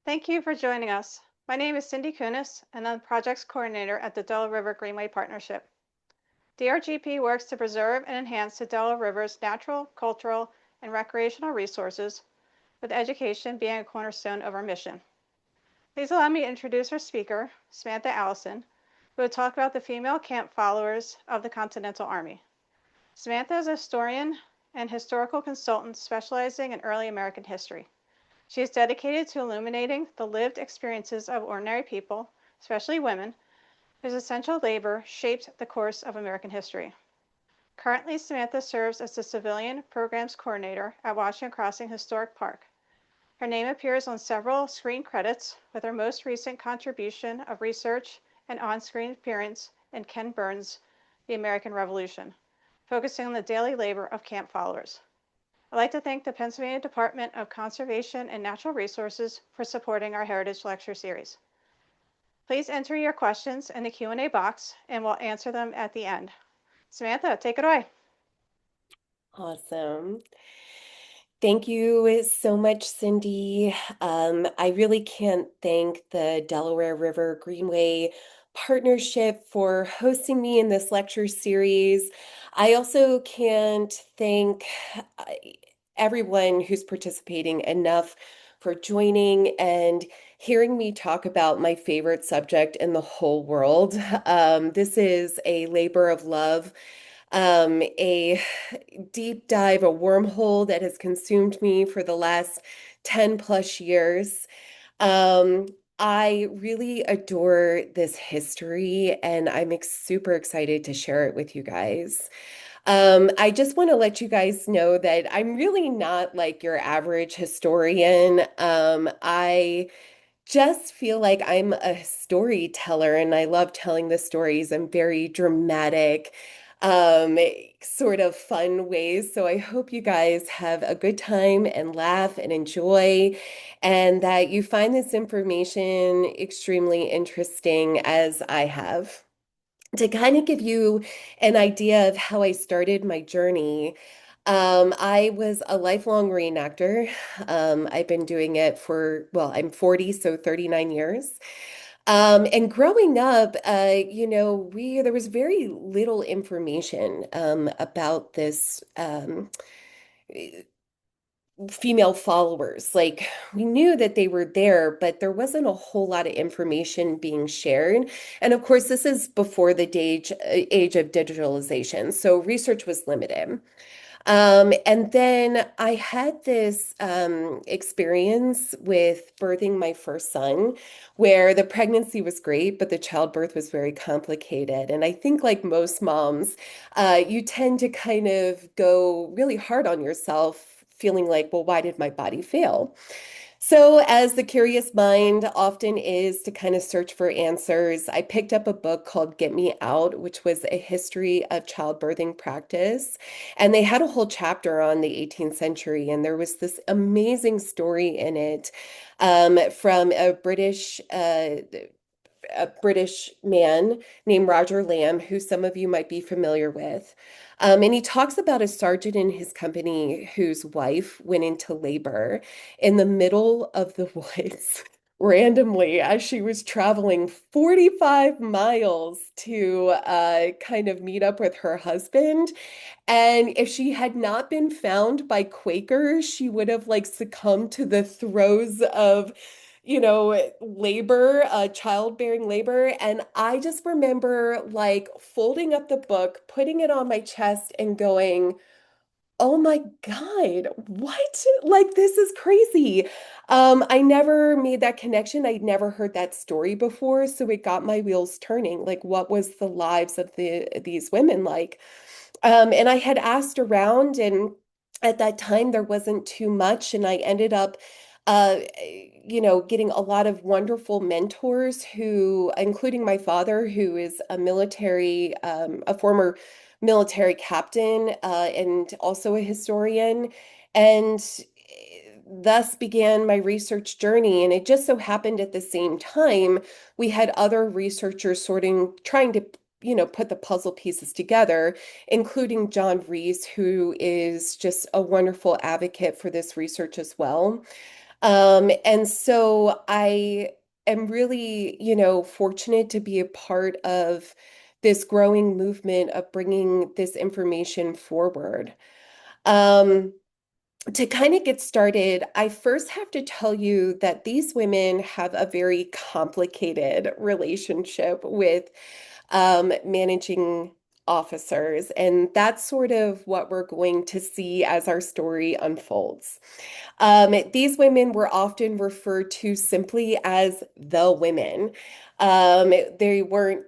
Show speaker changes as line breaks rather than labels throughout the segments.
Thank you for joining us. My name is Cindy Kunis, and I'm the Projects Coordinator at the Delaware River Greenway Partnership. DRGP works to preserve and enhance the Delaware River's natural, cultural, and recreational resources, with education being a cornerstone of our mission. Please allow me to introduce our speaker, Samantha Allison, who will talk about the female camp followers of the Continental Army. Samantha is a historian and historical consultant specializing in early American history. She is dedicated to illuminating the lived experiences of ordinary people, especially women, whose essential labor shaped the course of American history. Currently, Samantha serves as the Civilian Programs Coordinator at Washington Crossing Historic Park. Her name appears on several screen credits, with her most recent contribution of research and on-screen appearance in Ken Burns' The American Revolution, focusing on the daily labor of camp followers. I'd like to thank the Pennsylvania Department of Conservation and Natural Resources for supporting our Heritage Lecture Series. Please enter your questions in the Q&A box, and we'll answer them at the end. Samantha, take it away.
Awesome. Thank you so much, Cindy. I really can't thank the Delaware River Greenway Partnership for hosting me in this lecture series. I also can't thank uh, everyone who's participating enough for joining and hearing me talk about my favorite subject in the whole world. This is a labor of love, a deep dive, a wormhole that has consumed me for the last 10 plus years. Um, I really adore this history, and I'm super excited to share it with you guys. I just want to let you guys know that I'm really not like your average historian. I just feel like I'm a storyteller and I love telling the stories in very dramatic, um, sort of fun ways. So I hope you guys have a good time and laugh and enjoy, and that you find this information extremely interesting as I have. To kind of give you an idea of how I started my journey, I was a lifelong reenactor. I've been doing it for, well, I'm 40, so 39 years. And growing up, there was very little information about this female followers. Like we knew that they were there, but there wasn't a whole lot of information being shared. And of course, this is before the age of digitalization, so research was limited. And then I had this experience with birthing my first son, where the pregnancy was great, but the childbirth was very complicated. And I think, like most moms, you tend to kind of go really hard on yourself, feeling like, well, why did my body fail? So, as the curious mind often is to kind of search for answers, I picked up a book called Get Me Out, which was a history of childbirthing practice. And they had a whole chapter on the 18th century. And there was this amazing story in it from a British man named Roger Lamb, who some of you might be familiar with. And he talks about a sergeant in his company whose wife went into labor in the middle of the woods randomly as she was traveling 45 miles to kind of meet up with her husband. And if she had not been found by Quakers, she would have like succumbed to the throes of, labor, childbearing labor. And I just remember like folding up the book, putting it on my chest, and going, oh my God, what? Like, this is crazy. I never made that connection. I'd never heard that story before. So it got my wheels turning. Like, what was the lives of these women like? And I had asked around, and at that time there wasn't too much, and I ended up, getting a lot of wonderful mentors who, including my father, who is a former military captain, and also a historian, and thus began my research journey. And it just so happened at the same time we had other researchers trying to, put the puzzle pieces together, including John Reese, who is just a wonderful advocate for this research as well. And so I am really, fortunate to be a part of this growing movement of bringing this information forward. Um, to kind of get started, I first have to tell you that these women have a very complicated relationship with managing officers, and that's sort of what we're going to see as our story unfolds. These women were often referred to simply as the women. They weren't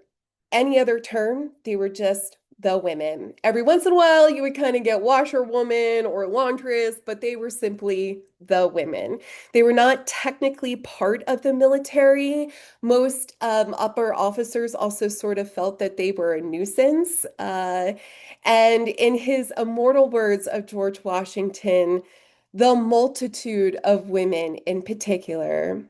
any other term, they were just the women. Every once in a while, you would kind of get washerwoman or laundress, but they were simply the women. They were not technically part of the military. Most upper officers also sort of felt that they were a nuisance. And in his immortal words of George Washington, the multitude of women in particular,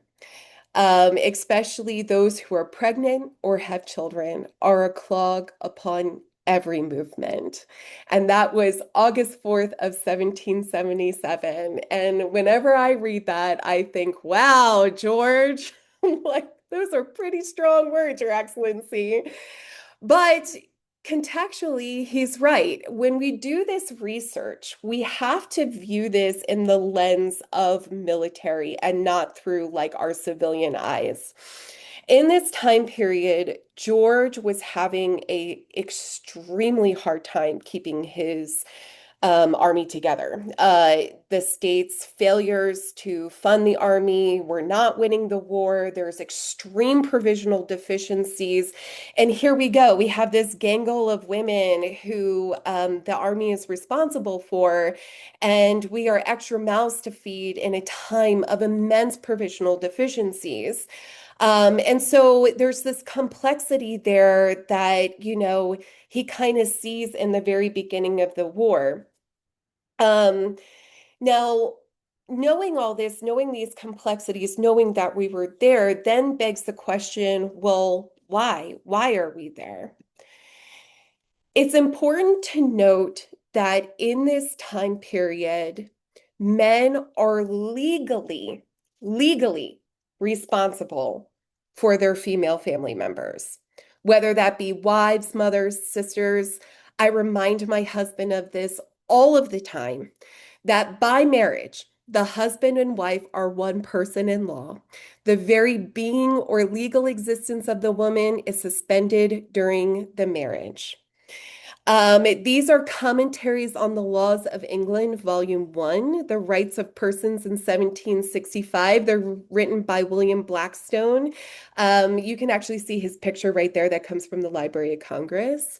especially those who are pregnant or have children, are a clog upon every movement. And that was August 4th of 1777. And whenever I read that, I think, wow, George, like those are pretty strong words, Your Excellency. But contextually, he's right. When we do this research, we have to view this in the lens of military and not through like our civilian eyes. In this time period, George was having a extremely hard time keeping his army together. The state's failures to fund the army were not winning the war. There's extreme provisional deficiencies. And here we go. We have this gangle of women who the army is responsible for, and we are extra mouths to feed in a time of immense provisional deficiencies. And so there's this complexity there that, he kind of sees in the very beginning of the war. Um, Now, knowing all this, knowing these complexities, knowing that we were there, then begs the question, well, why? Why are we there? It's important to note that in this time period, men are legally responsible for their female family members, whether that be wives, mothers, sisters. I remind my husband of this all of the time, that by marriage, the husband and wife are one person in law. The very being or legal existence of the woman is suspended during the marriage. These are commentaries on the laws of England, Volume 1, The Rights of Persons in 1765. They're written by William Blackstone. You can actually see his picture right there that comes from the Library of Congress.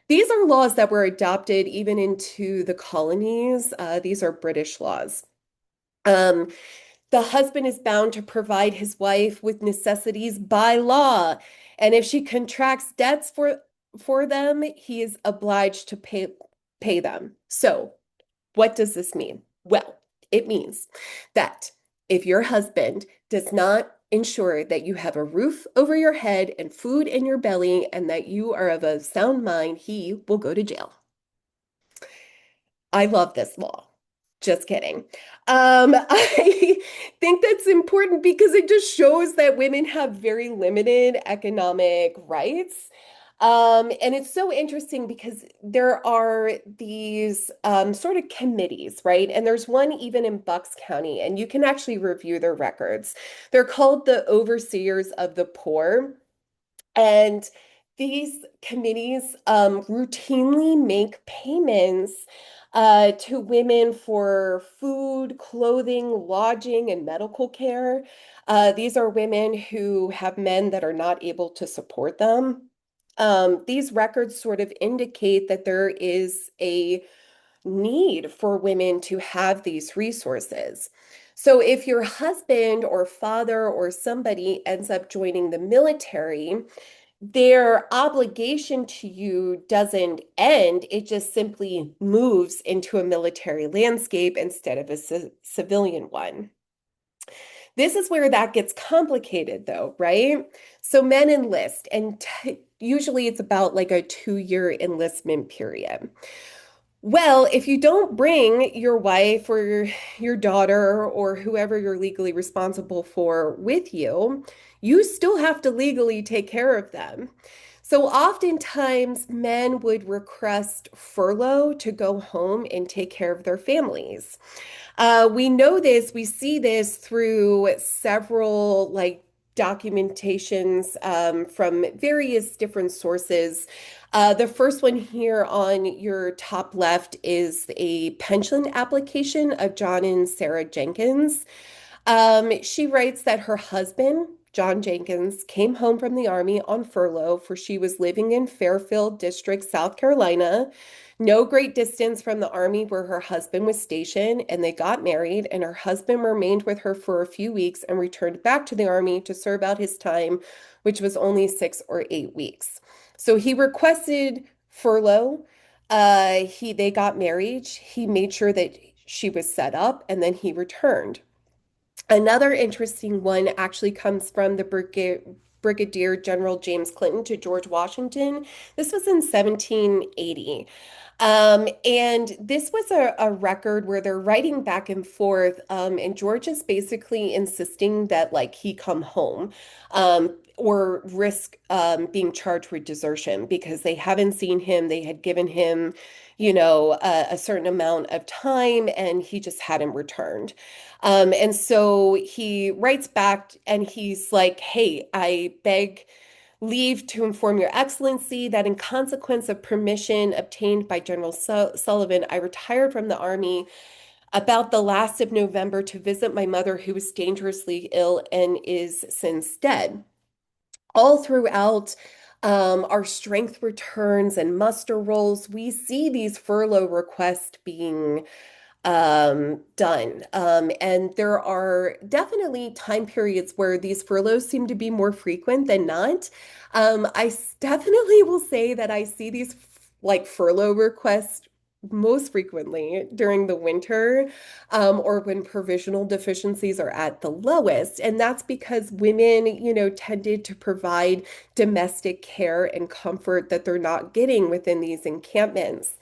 These are laws that were adopted even into the colonies. These are British laws. Um, the husband is bound to provide his wife with necessities by law, and if she contracts debts for them, he is obliged to pay them. So, what does this mean? Well, it means that if your husband does not ensure that you have a roof over your head and food in your belly and that you are of a sound mind, he will go to jail. I love this law. Just kidding. I think that's important because it just shows that women have very limited economic rights. And it's so interesting because there are these sort of committees, right? And there's one even in Bucks County, and you can actually review their records. They're called the Overseers of the Poor. And these committees routinely make payments to women for food, clothing, lodging, and medical care. These are women who have men that are not able to support them. These records sort of indicate that there is a need for women to have these resources. So if your husband or father or somebody ends up joining the military, their obligation to you doesn't end. It just simply moves into a military landscape instead of a civilian one. This is where that gets complicated, though, right? So men enlist, and usually it's about like a 2-year enlistment period. Well, if you don't bring your wife or your daughter or whoever you're legally responsible for with you, you still have to legally take care of them. So oftentimes men would request furlough to go home and take care of their families. We know this, we see this through several documentations from various different sources. The first one here on your top left is a pension application of John and Sarah Jenkins. She writes that her husband, John Jenkins, came home from the Army on furlough, for she was living in Fairfield District, South Carolina, no great distance from the Army where her husband was stationed, and they got married, and her husband remained with her for a few weeks and returned back to the Army to serve out his time, which was only 6 or 8 weeks. So he requested furlough. They got married. He made sure that she was set up, and then he returned. Another interesting one actually comes from the Brigadier General James Clinton to George Washington. This was in 1780. And this was a record where they're writing back and forth, and George is basically insisting that like he come home, or risk being charged with desertion because they haven't seen him. They had given him, a certain amount of time, and he just hadn't returned. And so he writes back and he's like, "Hey, I beg leave to inform Your Excellency that in consequence of permission obtained by General Sullivan, I retired from the Army about the last of November to visit my mother, who was dangerously ill and is since dead." All throughout our strength returns and muster rolls, we see these furlough requests being done. And there are definitely time periods where these furloughs seem to be more frequent than not. Definitely will say that I see these furlough requests most frequently during the winter, or when provisional deficiencies are at the lowest. And that's because women, tended to provide domestic care and comfort that they're not getting within these encampments.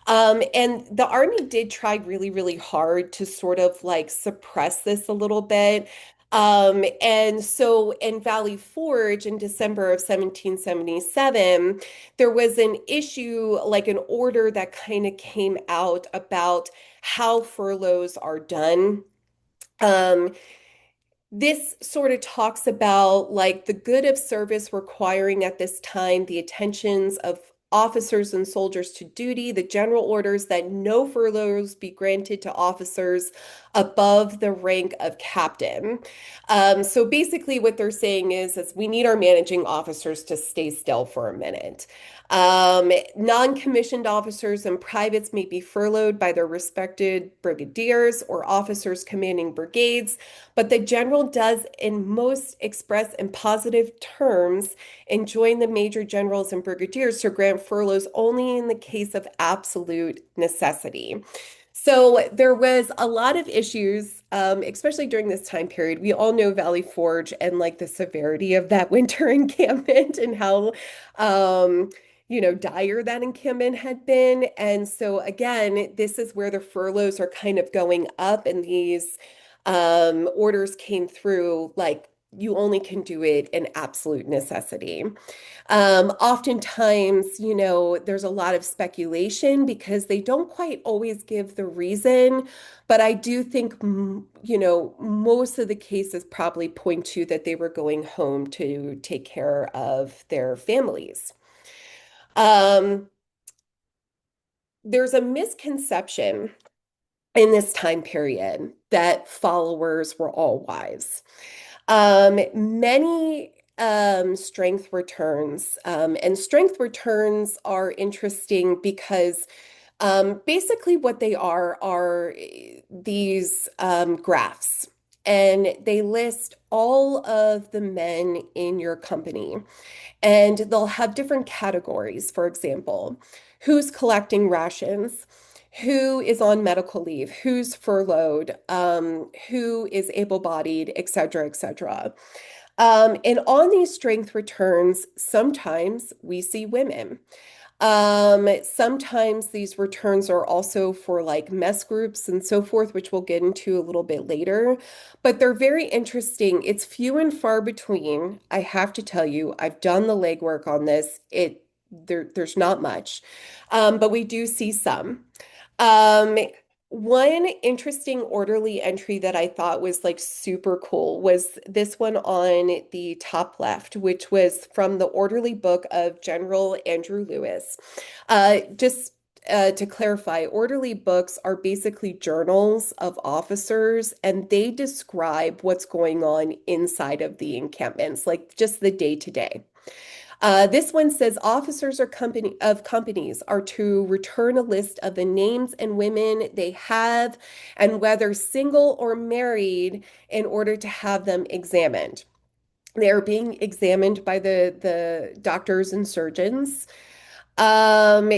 And the Army did try really, really hard to sort of like suppress this a little bit. And so in Valley Forge in December of 1777, there was an issue, like an order that kind of came out about how furloughs are done. Um, this sort of talks about like the good of service requiring at this time the attentions of officers and soldiers to duty. The general orders that no furloughs be granted to officers above the rank of captain. So basically, what they're saying is we need our managing officers to stay still for a minute. Non-commissioned officers and privates may be furloughed by their respected brigadiers or officers commanding brigades, but the general does, in most express and positive terms, enjoin the major generals and brigadiers to grant furloughs only in the case of absolute necessity. So there was a lot of issues, especially during this time period. We all know Valley Forge and like the severity of that winter encampment and how, dire that encampment had been. And so again, this is where the furloughs are kind of going up, and these orders came through like you only can do it in absolute necessity. Oftentimes, there's a lot of speculation because they don't quite always give the reason, but I do think, most of the cases probably point to that they were going home to take care of their families. Um, there's a misconception in this time period that followers were all wives. Many strength returns, and strength returns are interesting because basically what they are these graphs, and they list all of the men in your company, and they'll have different categories. For example, who's collecting rations, who is on medical leave, who's furloughed, who is able-bodied, et cetera, et cetera. And on these strength returns, sometimes we see women. Sometimes these returns are also for like mess groups and so forth, which we'll get into a little bit later. But they're very interesting. It's few and far between. I have to tell you, I've done the legwork on this. There's not much, but we do see some. Um, One interesting orderly entry that I thought was like super cool was this one on the top left, which was from the orderly book of General Andrew Lewis. Just to clarify, orderly books are basically journals of officers, and they describe what's going on inside of the encampments, like just the day to day. This one says officers or companies are to return a list of the names and women they have and whether single or married in order to have them examined. They are being examined by the doctors and surgeons. Um,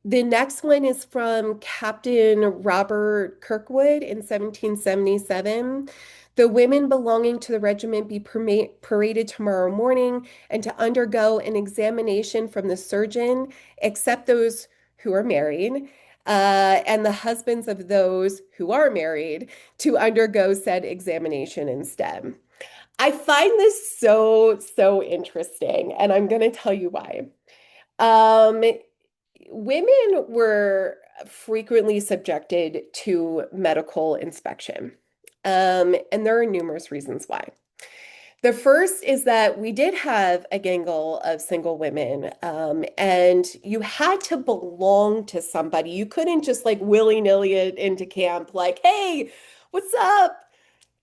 the next one is from Captain Robert Kirkwood in 1777. The women belonging to the regiment be paraded tomorrow morning and to undergo an examination from the surgeon, except those who are married, and the husbands of those who are married to undergo said examination instead. I find this so interesting, and I'm going to tell you why. Um, Women were frequently subjected to medical inspection. And there are numerous reasons why. The first is that we did have a gangle of single women, and you had to belong to somebody. You couldn't just like willy-nilly it into camp, like, hey, what's up?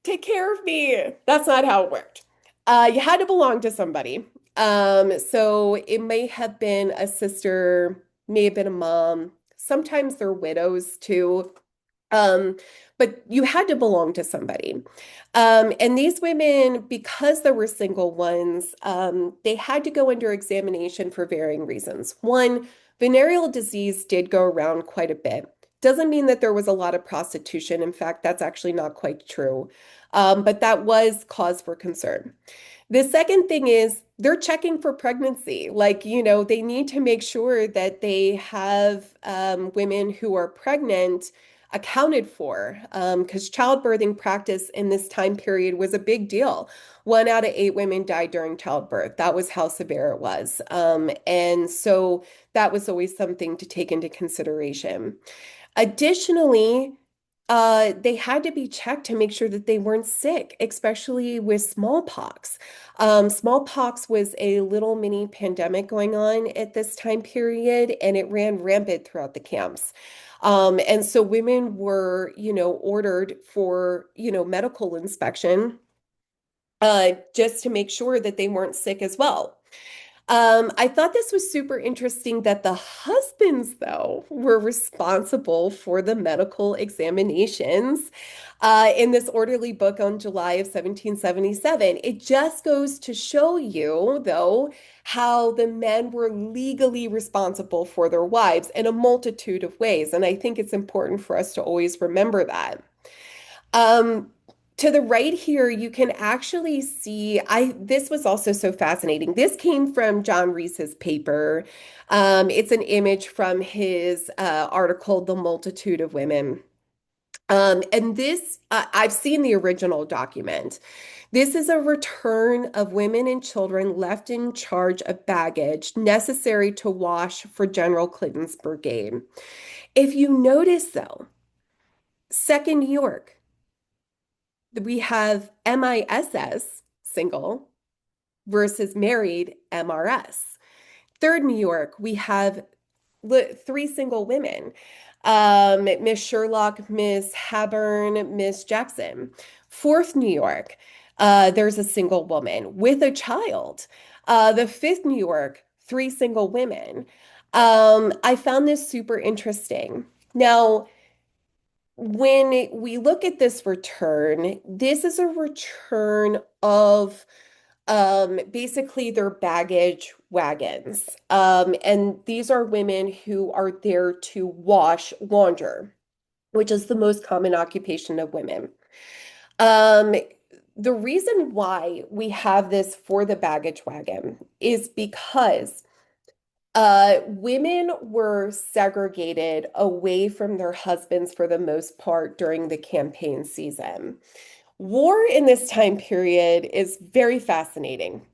Take care of me. That's not how it worked. You had to belong to somebody. So it may have been a sister, may have been a mom. Sometimes they're widows too. Um, but you had to belong to somebody. And these women, because there were single ones, they had to go under examination for varying reasons. One, venereal disease did go around quite a bit. Doesn't mean that there was a lot of prostitution. In fact, that's actually not quite true. But that was cause for concern. The second thing is they're checking for pregnancy. Like, they need to make sure that they have women who are pregnant accounted for because childbirthing practice in this time period was a big deal. 1 out of 8 women died during childbirth. That was how severe it was. And so that was always something to take into consideration. Additionally, they had to be checked to make sure that they weren't sick, especially with smallpox. Smallpox was a little mini pandemic going on at this time period, and it ran rampant throughout the camps. And so women were, ordered for, medical inspection, just to make sure that they weren't sick as well. I thought this was super interesting that the husbands, though, were responsible for the medical examinations in this orderly book on July of 1777. It just goes to show you, though, how the men were legally responsible for their wives in a multitude of ways. And I think it's important for us to always remember that. Um, to the right here, you can actually see, this was also so fascinating. This came from John Reese's paper. It's an image from his article, The Multitude of Women. And this, I've seen the original document. This is a return of women and children left in charge of baggage necessary to wash for General Clinton's brigade. If you notice, though, Second New York, we have MISS, single, versus married, MRS. Third New York, we have 3 single women. Miss Sherlock, Miss Haburn, Miss Jackson. Fourth New York, there's a single woman with a child. The fifth New York, 3 single women. I found this super interesting. Now, when we look at this return, this is a return of basically their baggage wagons. And these are women who are there to wash launder, which is the most common occupation of women. Um, the reason why we have this for the baggage wagon is because Women were segregated away from their husbands for the most part during the campaign season. War in this time period is very fascinating.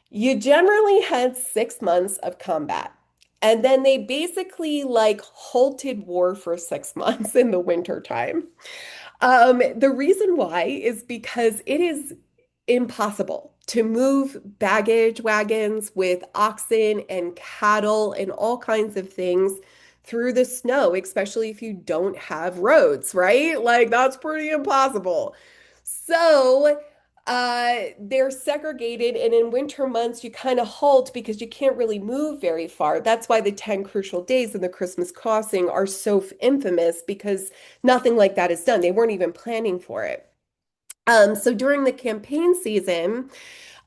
You generally had 6 months of combat, and then they basically like halted war for 6 months in the winter time. The reason why is because it is impossible to move baggage wagons with oxen and cattle and all kinds of things through the snow, especially if you don't have roads, right? Like that's pretty impossible. So, they're segregated, and in winter months, you kind of halt because you can't really move very far. That's why the 10 crucial days in the Christmas crossing are so infamous because nothing like that is done. They weren't even planning for it. So during the campaign season,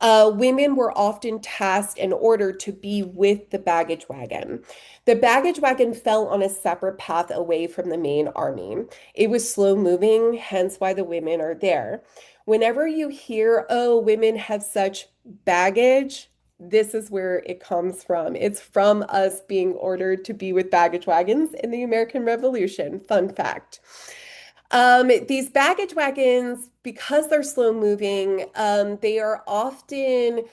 women were often tasked and ordered to be with the baggage wagon. The baggage wagon fell on a separate path away from the main army. It was slow moving, hence why the women are there. Whenever you hear, oh, women have such baggage, this is where it comes from. It's from us being ordered to be with baggage wagons in the American Revolution. Fun fact. These baggage wagons, because they're slow moving, they are often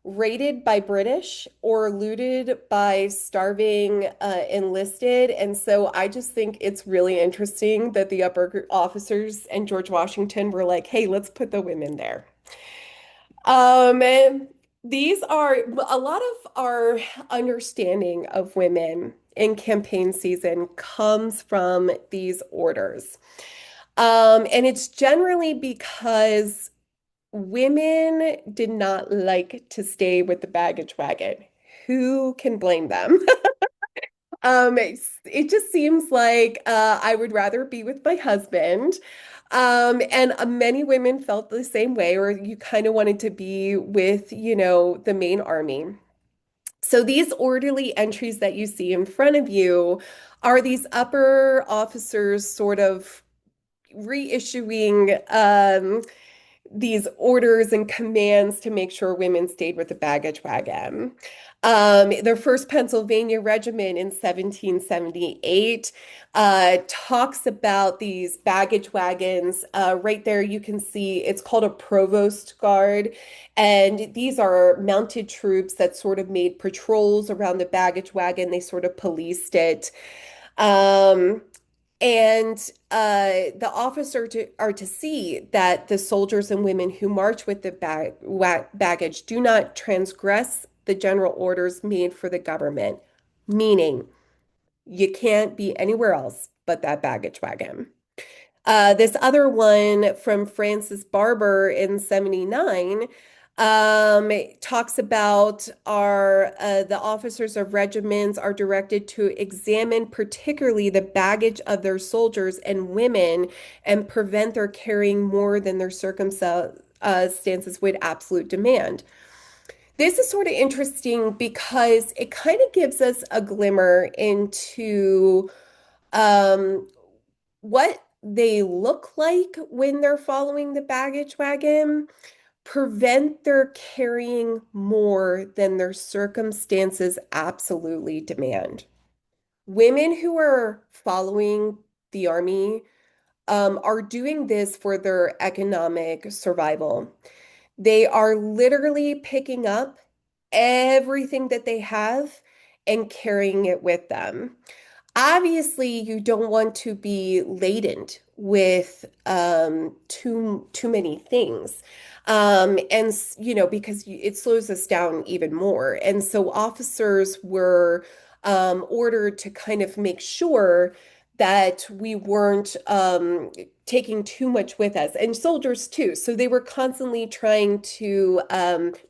raided by British or looted by starving enlisted. And so I just think it's really interesting that the upper officers and George Washington were like, hey, let's put the women there. And these are a lot of our understanding of women in campaign season comes from these orders. And it's generally because women did not like to stay with the baggage wagon. Who can blame them? It just seems like I would rather be with my husband. And many women felt the same way, or you kind of wanted to be with, the main army. So these orderly entries that you see in front of you are these upper officers sort of reissuing these orders and commands to make sure women stayed with the baggage wagon. The 1st Pennsylvania Regiment in 1778 talks about these baggage wagons. Right there, you can see it's called a provost guard. And these are mounted troops that sort of made patrols around the baggage wagon. They sort of policed it. Um, and the are to see that the soldiers and women who march with the baggage do not transgress the general orders made for the government, meaning you can't be anywhere else but that baggage wagon. This other one from Francis Barber in 79 talks about the officers of regiments are directed to examine particularly the baggage of their soldiers and women and prevent their carrying more than their circumstances would absolute demand. This is sort of interesting because it kind of gives us a glimmer into um, what they look like when they're following the baggage wagon, prevent their carrying more than their circumstances absolutely demand. Women who are following the army are doing this for their economic survival. They are literally picking up everything that they have and carrying it with them. Obviously, you don't want to be laden with too many things. And because it slows us down even more. And so officers were ordered to kind of make sure that we weren't taking too much with us, and soldiers too. So they were constantly trying to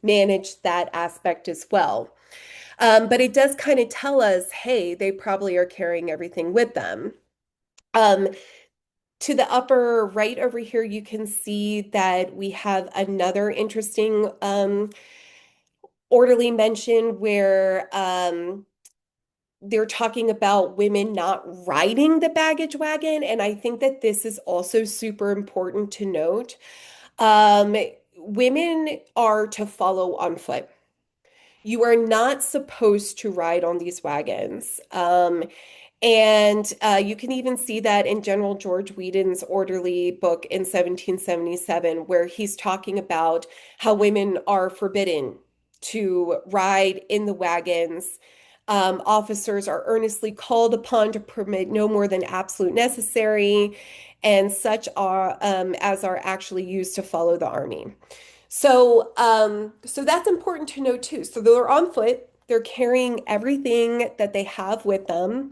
manage that aspect as well. But it does kind of tell us, hey, they probably are carrying everything with them. Um, to the upper right over here, you can see that we have another interesting orderly mention where they're talking about women not riding the baggage wagon. And I think that this is also super important to note. Um, Women are to follow on foot. You are not supposed to ride on these wagons. And you can even see that in General George Whedon's Orderly book in 1777, where he's talking about how women are forbidden to ride in the wagons. Officers are earnestly called upon to permit no more than absolute necessary, and such are as are actually used to follow the army. So that's important to know too. So they're on foot. They're carrying everything that they have with them.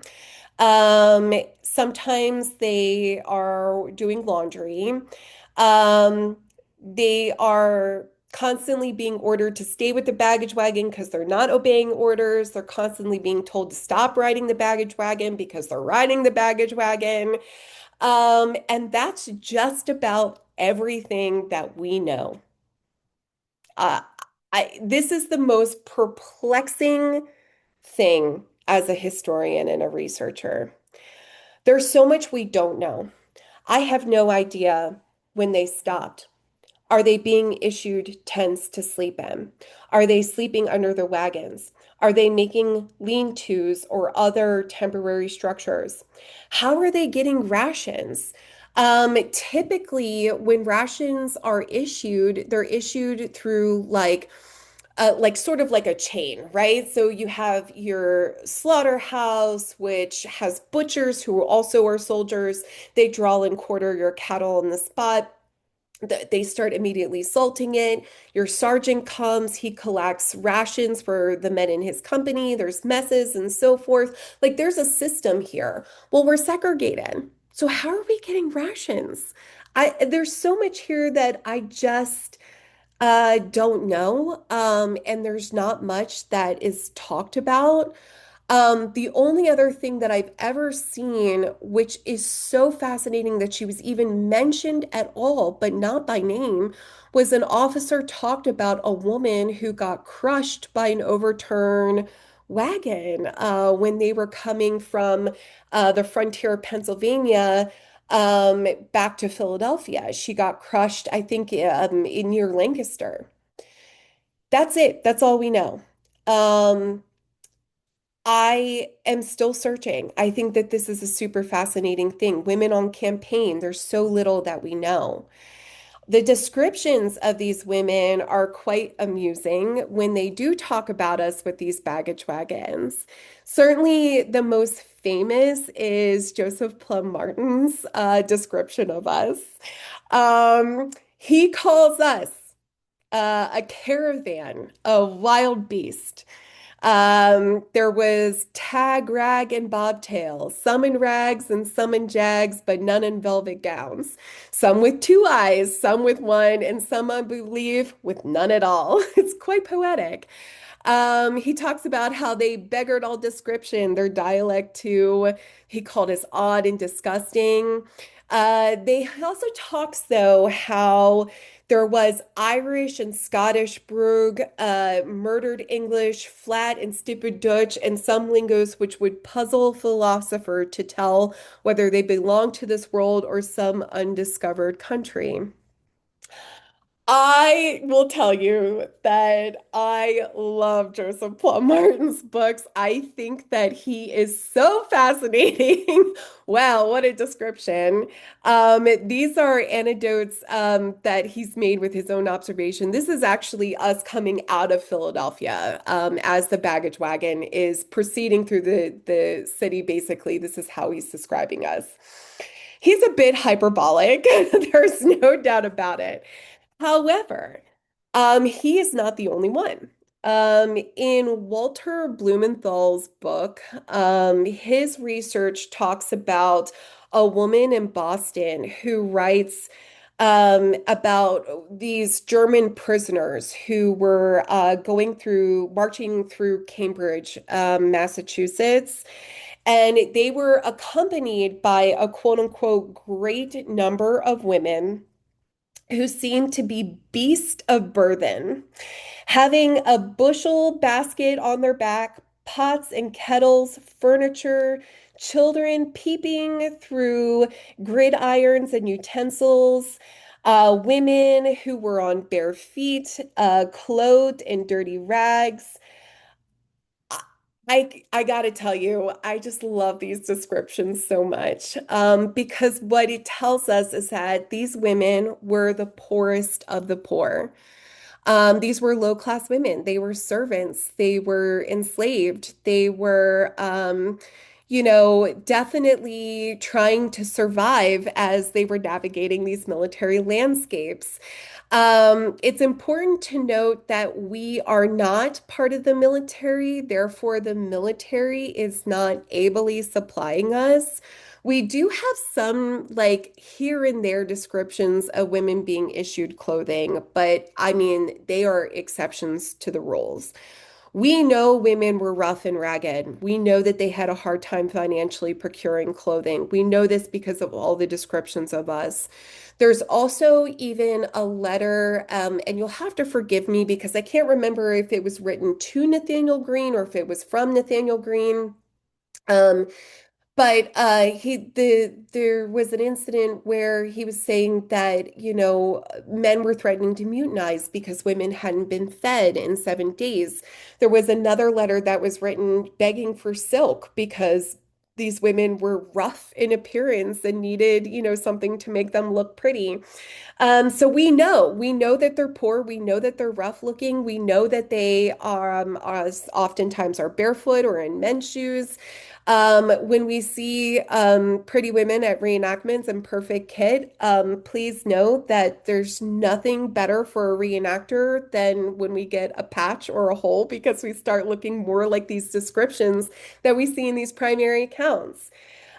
Sometimes they are doing laundry. Um, they are constantly being ordered to stay with the baggage wagon because they're not obeying orders. They're constantly being told to stop riding the baggage wagon because they're riding the baggage wagon. And that's just about everything that we know. Uh, this is the most perplexing thing as a historian and a researcher. There's so much we don't know. I have no idea when they stopped. Are they being issued tents to sleep in? Are they sleeping under the wagons? Are they making lean-tos or other temporary structures? How are they getting rations? Typically, when rations are issued, they're issued through like sort of like a chain, right? So you have your slaughterhouse, which has butchers who also are soldiers. They draw and quarter your cattle on the spot. They start immediately salting it. Your sergeant comes, he collects rations for the men in his company. There's messes and so forth. Like there's a system here. Well, we're segregated. So how are we getting rations? There's so much here that I just don't know. And there's not much that is talked about. The only other thing that I've ever seen, which is so fascinating that she was even mentioned at all, but not by name, was an officer talked about a woman who got crushed by an overturned wagon when they were coming from the frontier of Pennsylvania back to Philadelphia. She got crushed, I think, in near Lancaster. That's it. That's all we know. Um, I am still searching. I think that this is a super fascinating thing. Women on campaign, there's so little that we know. The descriptions of these women are quite amusing when they do talk about us with these baggage wagons. Certainly, the most famous is Joseph Plum Martin's description of us. He calls us a caravan, a wild beast. There was tag, rag, and bobtail, some in rags and some in jags, but none in velvet gowns. Some with two eyes, some with one, and some, I believe, with none at all. It's quite poetic. He talks about how they beggared all description, their dialect too. He called us odd and disgusting. They also talks though how there was Irish and Scottish brogue, murdered English, flat and stupid Dutch, and some lingos which would puzzle a philosopher to tell whether they belong to this world or some undiscovered country. I will tell you that I love Joseph Plum Martin's books. I think that he is so fascinating. Wow, what a description. These are anecdotes that he's made with his own observation. This is actually us coming out of Philadelphia as the baggage wagon is proceeding through the city. Basically, this is how he's describing us. He's a bit hyperbolic. There's no doubt about it. However, he is not the only one. In Walter Blumenthal's book, his research talks about a woman in Boston who writes about these German prisoners who were marching through Cambridge, Massachusetts. And they were accompanied by a quote unquote great number of women who seemed to be beasts of burthen, having a bushel basket on their back, pots and kettles, furniture, children peeping through gridirons and utensils, women who were on bare feet, clothed in dirty rags. I gotta tell you, I just love these descriptions so much, because what it tells us is that these women were the poorest of the poor. These were low-class women. They were servants. They were enslaved. They were, definitely trying to survive as they were navigating these military landscapes. It's important to note that we are not part of the military, therefore, the military is not ably supplying us. We do have some, like, here and there descriptions of women being issued clothing, but I mean, they are exceptions to the rules. We know women were rough and ragged. We know that they had a hard time financially procuring clothing. We know this because of all the descriptions of us. There's also even a letter, and you'll have to forgive me because I can't remember if it was written to Nathaniel Green or if it was from Nathaniel Green. Um, but there was an incident where he was saying that, men were threatening to mutinize because women hadn't been fed in 7 days. There was another letter that was written begging for silk because these women were rough in appearance and needed, something to make them look pretty. So we know that they're poor. We know that they're rough looking. We know that they are oftentimes are barefoot or in men's shoes. When we see pretty women at reenactments in perfect kit, please know that there's nothing better for a reenactor than when we get a patch or a hole because we start looking more like these descriptions that we see in these primary accounts.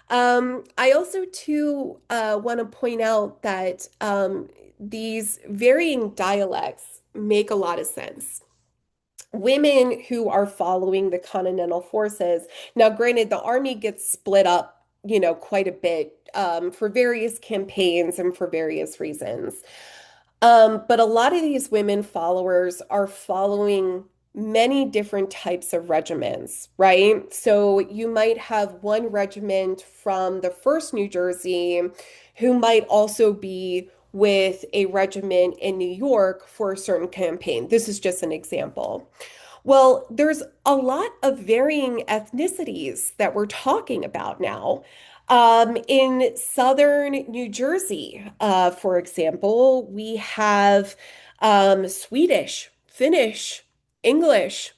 I also too want to point out that these varying dialects make a lot of sense. Women who are following the Continental Forces, now granted, the army gets split up, quite a bit for various campaigns and for various reasons. But a lot of these women followers are following many different types of regiments, right? So you might have one regiment from the 1st New Jersey who might also be with a regiment in New York for a certain campaign. This is just an example. Well, there's a lot of varying ethnicities that we're talking about now. In southern New Jersey, for example, we have Swedish, Finnish, English,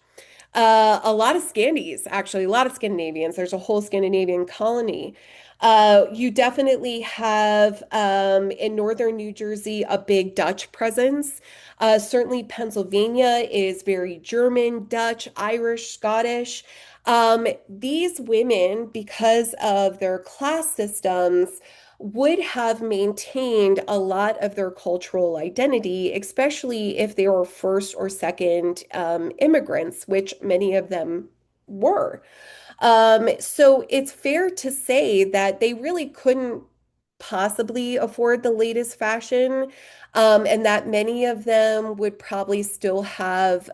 a lot of Scandies, actually, a lot of Scandinavians. There's a whole Scandinavian colony. You definitely have in northern New Jersey a big Dutch presence. Certainly, Pennsylvania is very German, Dutch, Irish, Scottish. These women, because of their class systems, would have maintained a lot of their cultural identity, especially if they were first or second immigrants, which many of them were. So it's fair to say that they really couldn't possibly afford the latest fashion, and that many of them would probably still have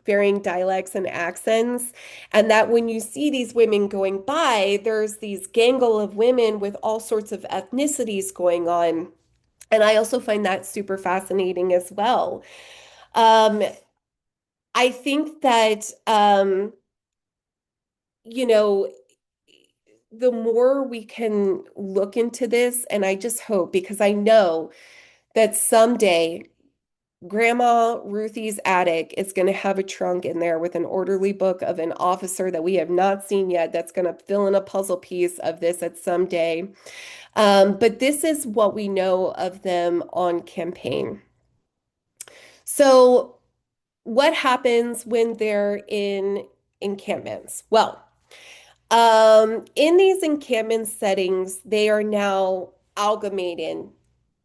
varying dialects and accents, and that when you see these women going by, there's these gangle of women with all sorts of ethnicities going on. And I also find that super fascinating as well. Um, I think that, you know, the more we can look into this, and I just hope, because I know that someday Grandma Ruthie's attic is going to have a trunk in there with an orderly book of an officer that we have not seen yet that's going to fill in a puzzle piece of this at some day. But this is what we know of them on campaign. So, what happens when they're in encampments? Well, in these encampment settings, they are now amalgamated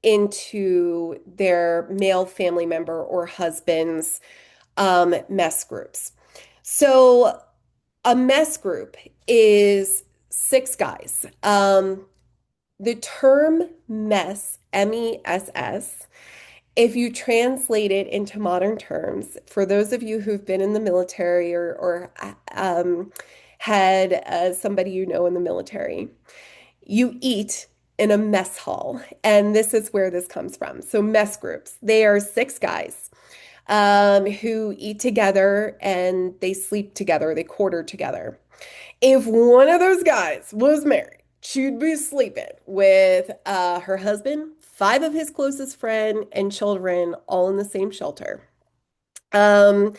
into their male family member or husband's mess groups. So a mess group is 6 guys. The term mess, M-E-S-S, if you translate it into modern terms, for those of you who've been in the military or had somebody in the military, you eat in a mess hall. And this is where this comes from. So, mess groups, they are 6 guys. who eat together and they sleep together, they quarter together. If one of those guys was married, she'd be sleeping with her husband, five of his closest friends, and children all in the same shelter. Um,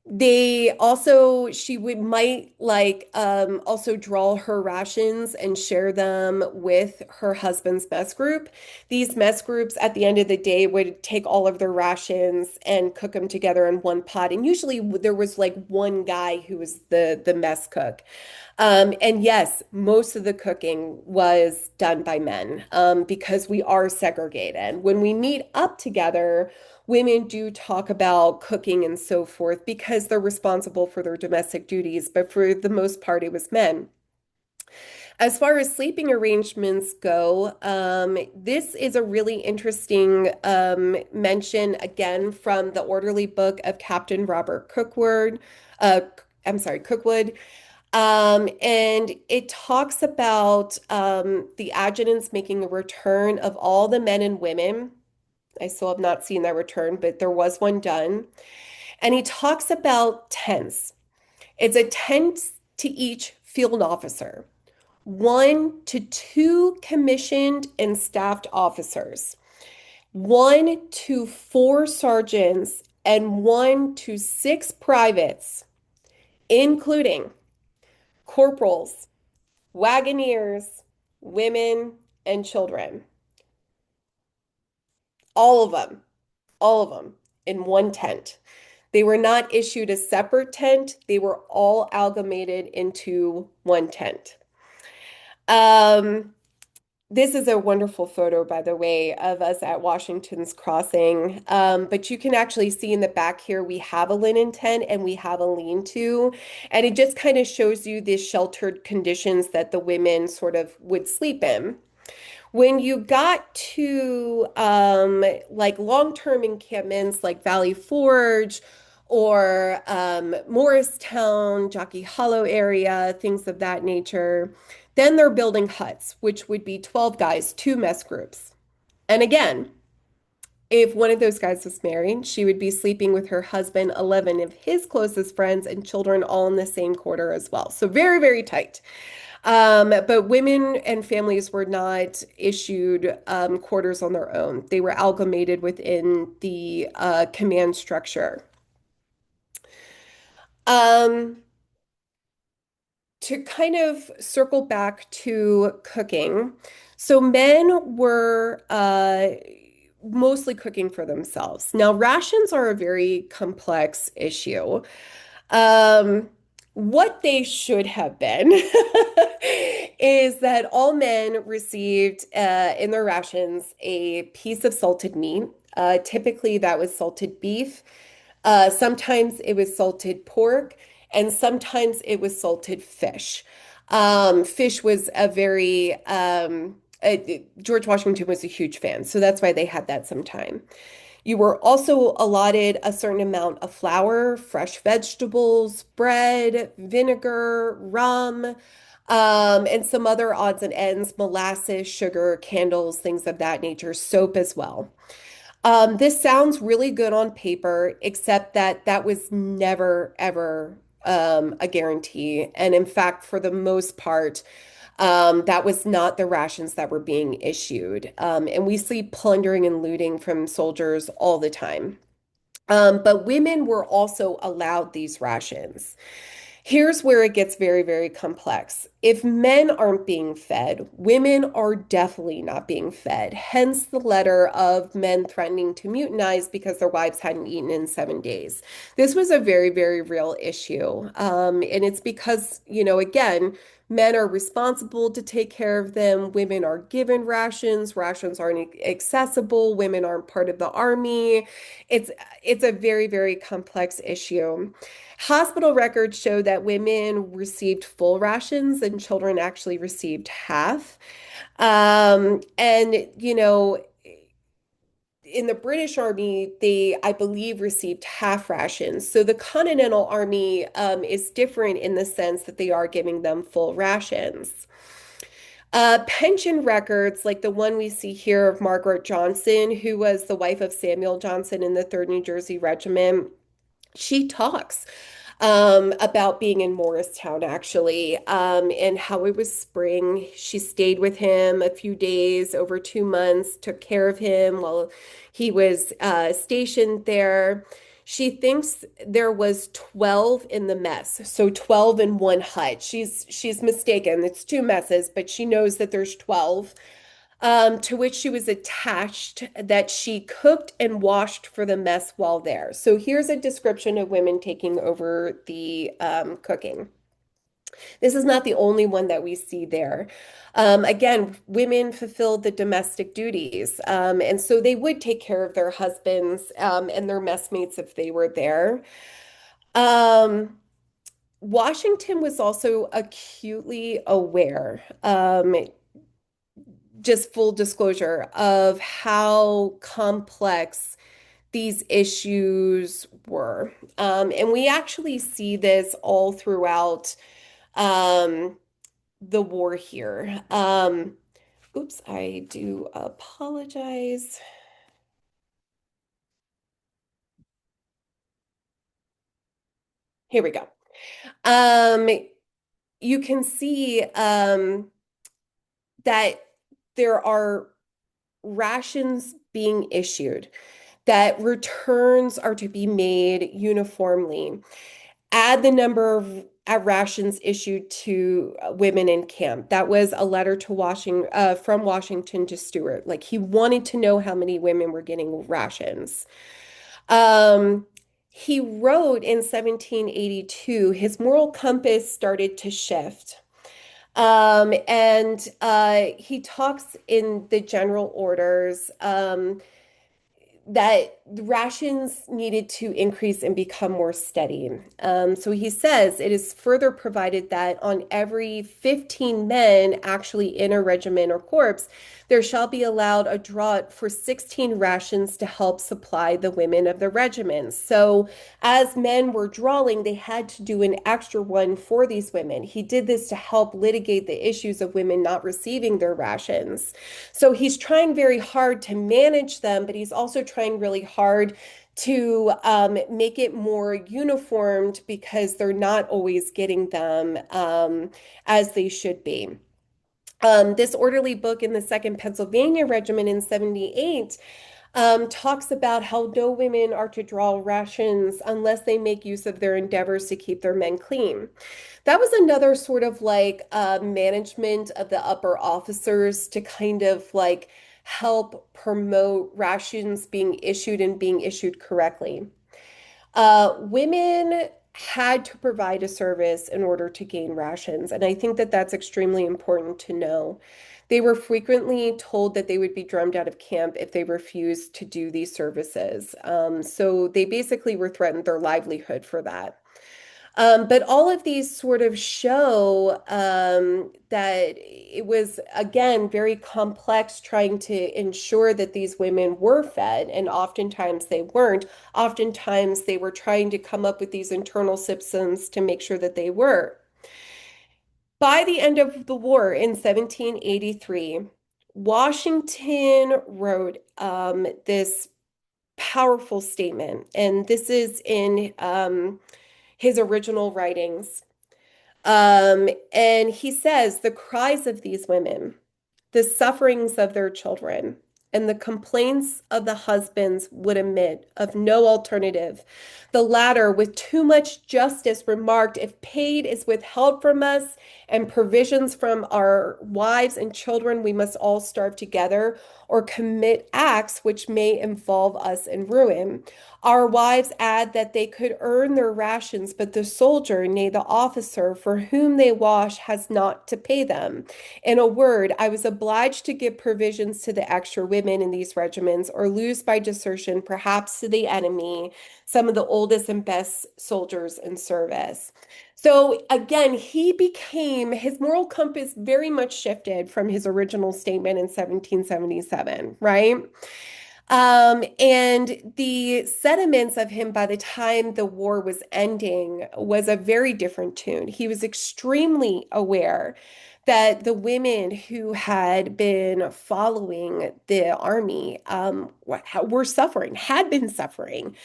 they also, she would might like also draw her rations and share them with her husband's mess group. These mess groups at the end of the day would take all of their rations and cook them together in one pot. And usually there was like one guy who was the mess cook. And yes, most of the cooking was done by men because we are segregated. When we meet up together, women do talk about cooking and so forth because they're responsible for their domestic duties, but for the most part, it was men. As far as sleeping arrangements go, this is a really interesting mention again from the orderly book of Captain Robert Cookwood. Uh, I'm sorry, Cookwood. And it talks about the adjutants making a return of all the men and women. I still have not seen that return, but there was one done. And he talks about tents. It's a tent to each field officer, one to two commissioned and staffed officers, one to four sergeants, and one to six privates, including corporals, wagoners, women, and children. All of them, all of them in one tent. They were not issued a separate tent. They were all amalgamated into one tent. Um, this is a wonderful photo, by the way, of us at Washington's Crossing. But you can actually see in the back here, we have a linen tent and we have a lean-to. And it just kind of shows you the sheltered conditions that the women sort of would sleep in. When you got to like long-term encampments like Valley Forge or Morristown, Jockey Hollow area, things of that nature, then they're building huts, which would be 12 guys, two mess groups. And again, if one of those guys was married, she would be sleeping with her husband, 11 of his closest friends, and children all in the same quarter as well. So very, very tight. But women and families were not issued quarters on their own. They were amalgamated within the command structure. Um, to kind of circle back to cooking, so men were mostly cooking for themselves. Now, rations are a very complex issue. Um, what they should have been is that all men received in their rations a piece of salted meat. Typically, that was salted beef. Sometimes it was salted pork, and sometimes it was salted fish. Fish was a very, George Washington was a huge fan, so that's why they had that sometime. You were also allotted a certain amount of flour, fresh vegetables, bread, vinegar, rum, and some other odds and ends, molasses, sugar, candles, things of that nature, soap as well. This sounds really good on paper, except that that was never, ever a guarantee. And in fact, for the most part, that was not the rations that were being issued. And we see plundering and looting from soldiers all the time. But women were also allowed these rations. Here's where it gets very, very complex. If men aren't being fed, women are definitely not being fed. Hence the letter of men threatening to mutinize because their wives hadn't eaten in 7 days. This was a very, very real issue. And it's because, again, men are responsible to take care of them. Women are given rations. Rations aren't accessible. Women aren't part of the army. It's it's a very, very complex issue. Hospital records show that women received full rations and children actually received half. And, in the British Army, they, I believe, received half rations. So the Continental Army is different in the sense that they are giving them full rations. Pension records, like the one we see here of Margaret Johnson, who was the wife of Samuel Johnson in the 3rd New Jersey Regiment, she talks about being in Morristown, actually, and how it was spring. She stayed with him a few days, over 2 months, took care of him while he was stationed there. She thinks there was 12 in the mess, so 12 in one hut. She's mistaken. It's two messes, but she knows that there's 12, to which she was attached, that she cooked and washed for the mess while there. So here's a description of women taking over the cooking. This is not the only one that we see there. Again, women fulfilled the domestic duties, and so they would take care of their husbands and their messmates if they were there. Um, Washington was also acutely aware, just full disclosure, of how complex these issues were. And we actually see this all throughout um, the war here. Oops, I do apologize. Here we go. Um, you can see that there are rations being issued, that returns are to be made uniformly. Add the number of rations issued to women in camp. That was a letter to from Washington to Stewart. Like he wanted to know how many women were getting rations. Um, he wrote in 1782, his moral compass started to shift. And he talks in the general orders that the rations needed to increase and become more steady. So he says it is further provided that on every 15 men actually in a regiment or corps, there shall be allowed a draught for 16 rations to help supply the women of the regiment. So as men were drawing, they had to do an extra one for these women. He did this to help litigate the issues of women not receiving their rations. So he's trying very hard to manage them, but he's also trying really hard to make it more uniformed because they're not always getting them as they should be. This orderly book in the 2nd Pennsylvania Regiment in 78 talks about how no women are to draw rations unless they make use of their endeavors to keep their men clean. That was another sort of like management of the upper officers to kind of like help promote rations being issued and being issued correctly. Women had to provide a service in order to gain rations, and I think that that's extremely important to know. They were frequently told that they would be drummed out of camp if they refused to do these services. So they basically were threatened their livelihood for that. But all of these sort of show that it was, again, very complex trying to ensure that these women were fed, and oftentimes they weren't. Oftentimes they were trying to come up with these internal systems to make sure that they were. By the end of the war in 1783, Washington wrote this powerful statement, and this is in his original writings. And he says, the cries of these women, the sufferings of their children, and the complaints of the husbands would admit of no alternative. The latter, with too much justice, remarked, if paid is withheld from us and provisions from our wives and children, we must all starve together or commit acts which may involve us in ruin. Our wives add that they could earn their rations, but the soldier, nay, the officer for whom they wash, has not to pay them. In a word, I was obliged to give provisions to the extra women in these regiments, or lose by desertion, perhaps to the enemy, some of the oldest and best soldiers in service. So again, his moral compass very much shifted from his original statement in 1777, right? And the sentiments of him by the time the war was ending was a very different tune. He was extremely aware that the women who had been following the army were suffering, had been suffering.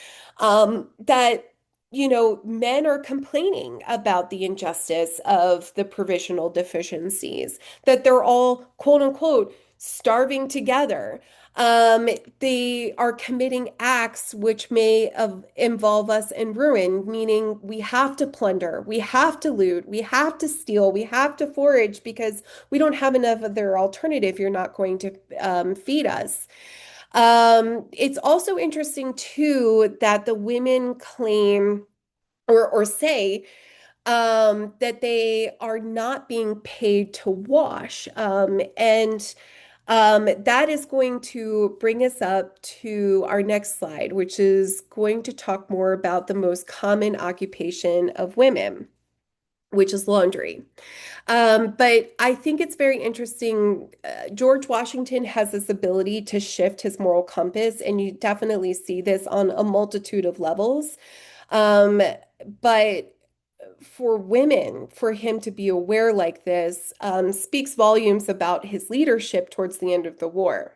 That, men are complaining about the injustice of the provisional deficiencies, that they're all, quote unquote, starving together. Um, they are committing acts which may involve us in ruin, meaning we have to plunder, we have to loot, we have to steal, we have to forage because we don't have enough other alternative. You're not going to feed us. It's also interesting too that the women claim or say that they are not being paid to wash. And that is going to bring us up to our next slide, which is going to talk more about the most common occupation of women, which is laundry. But I think it's very interesting. George Washington has this ability to shift his moral compass, and you definitely see this on a multitude of levels. Um, but for women, for him to be aware like this, speaks volumes about his leadership towards the end of the war.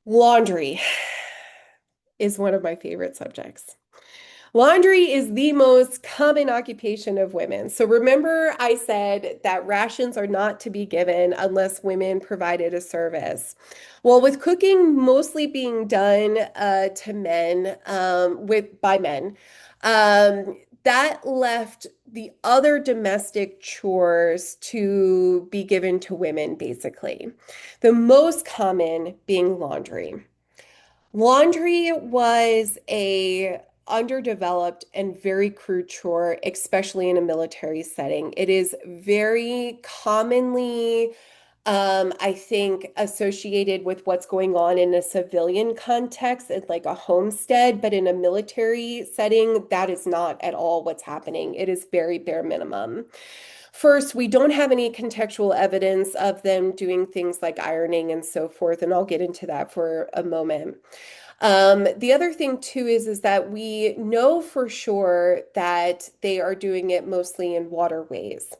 Laundry is one of my favorite subjects. Laundry is the most common occupation of women. So remember, I said that rations are not to be given unless women provided a service. Well, with cooking mostly being done to men, by men, that left the other domestic chores to be given to women, basically. The most common being laundry. Laundry was a underdeveloped and very crude chore, especially in a military setting. It is very commonly, I think, associated with what's going on in a civilian context, it's like a homestead, but in a military setting, that is not at all what's happening. It is very bare minimum. First, we don't have any contextual evidence of them doing things like ironing and so forth, and I'll get into that for a moment. The other thing too is that we know for sure that they are doing it mostly in waterways.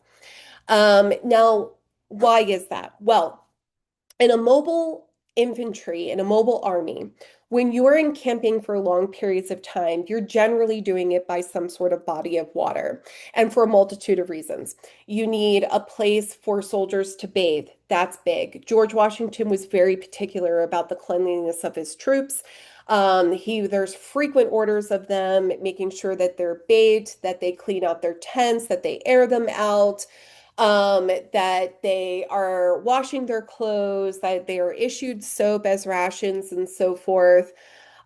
Now, why is that? Well, in a mobile infantry, in a mobile army, when you're encamping for long periods of time, you're generally doing it by some sort of body of water, and for a multitude of reasons. You need a place for soldiers to bathe. That's big. George Washington was very particular about the cleanliness of his troops. There's frequent orders of them making sure that they're bathed, that they clean out their tents, that they air them out, that they are washing their clothes, that they are issued soap as rations and so forth.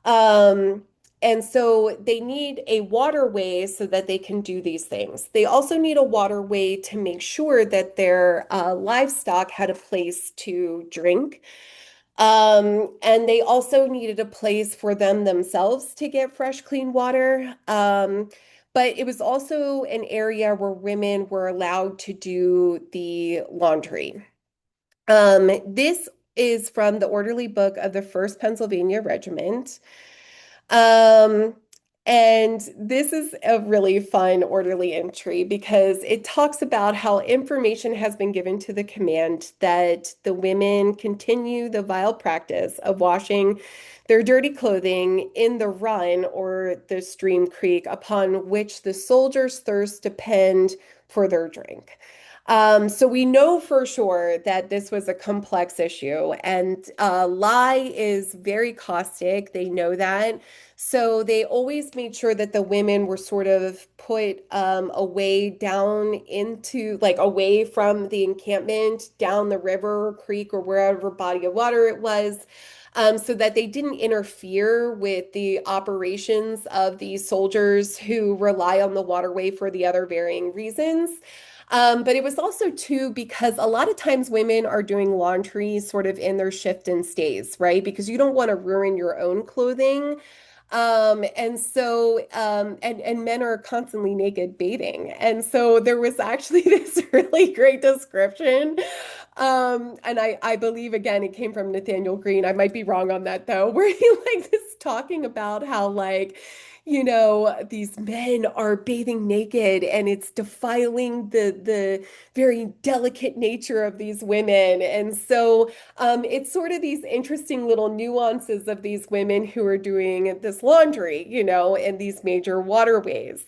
Um, and so they need a waterway so that they can do these things. They also need a waterway to make sure that their livestock had a place to drink. And they also needed a place for them themselves to get fresh, clean water. But it was also an area where women were allowed to do the laundry. This is from the Orderly Book of the 1st Pennsylvania Regiment. Um, and this is a really fun orderly entry because it talks about how information has been given to the command that the women continue the vile practice of washing their dirty clothing in the run or the stream creek upon which the soldiers' thirst depend for their drink. So we know for sure that this was a complex issue, and lye is very caustic. They know that. So they always made sure that the women were sort of put away down into, like, away from the encampment, down the river, or creek, or wherever body of water it was. So that they didn't interfere with the operations of these soldiers who rely on the waterway for the other varying reasons. But it was also too because a lot of times women are doing laundry sort of in their shift and stays, right? Because you don't want to ruin your own clothing. And men are constantly naked bathing. And so there was actually this really great description And I believe again it came from Nathaniel Green. I might be wrong on that though, where he like is talking about how like, these men are bathing naked and it's defiling the very delicate nature of these women. And so it's sort of these interesting little nuances of these women who are doing this laundry, in these major waterways.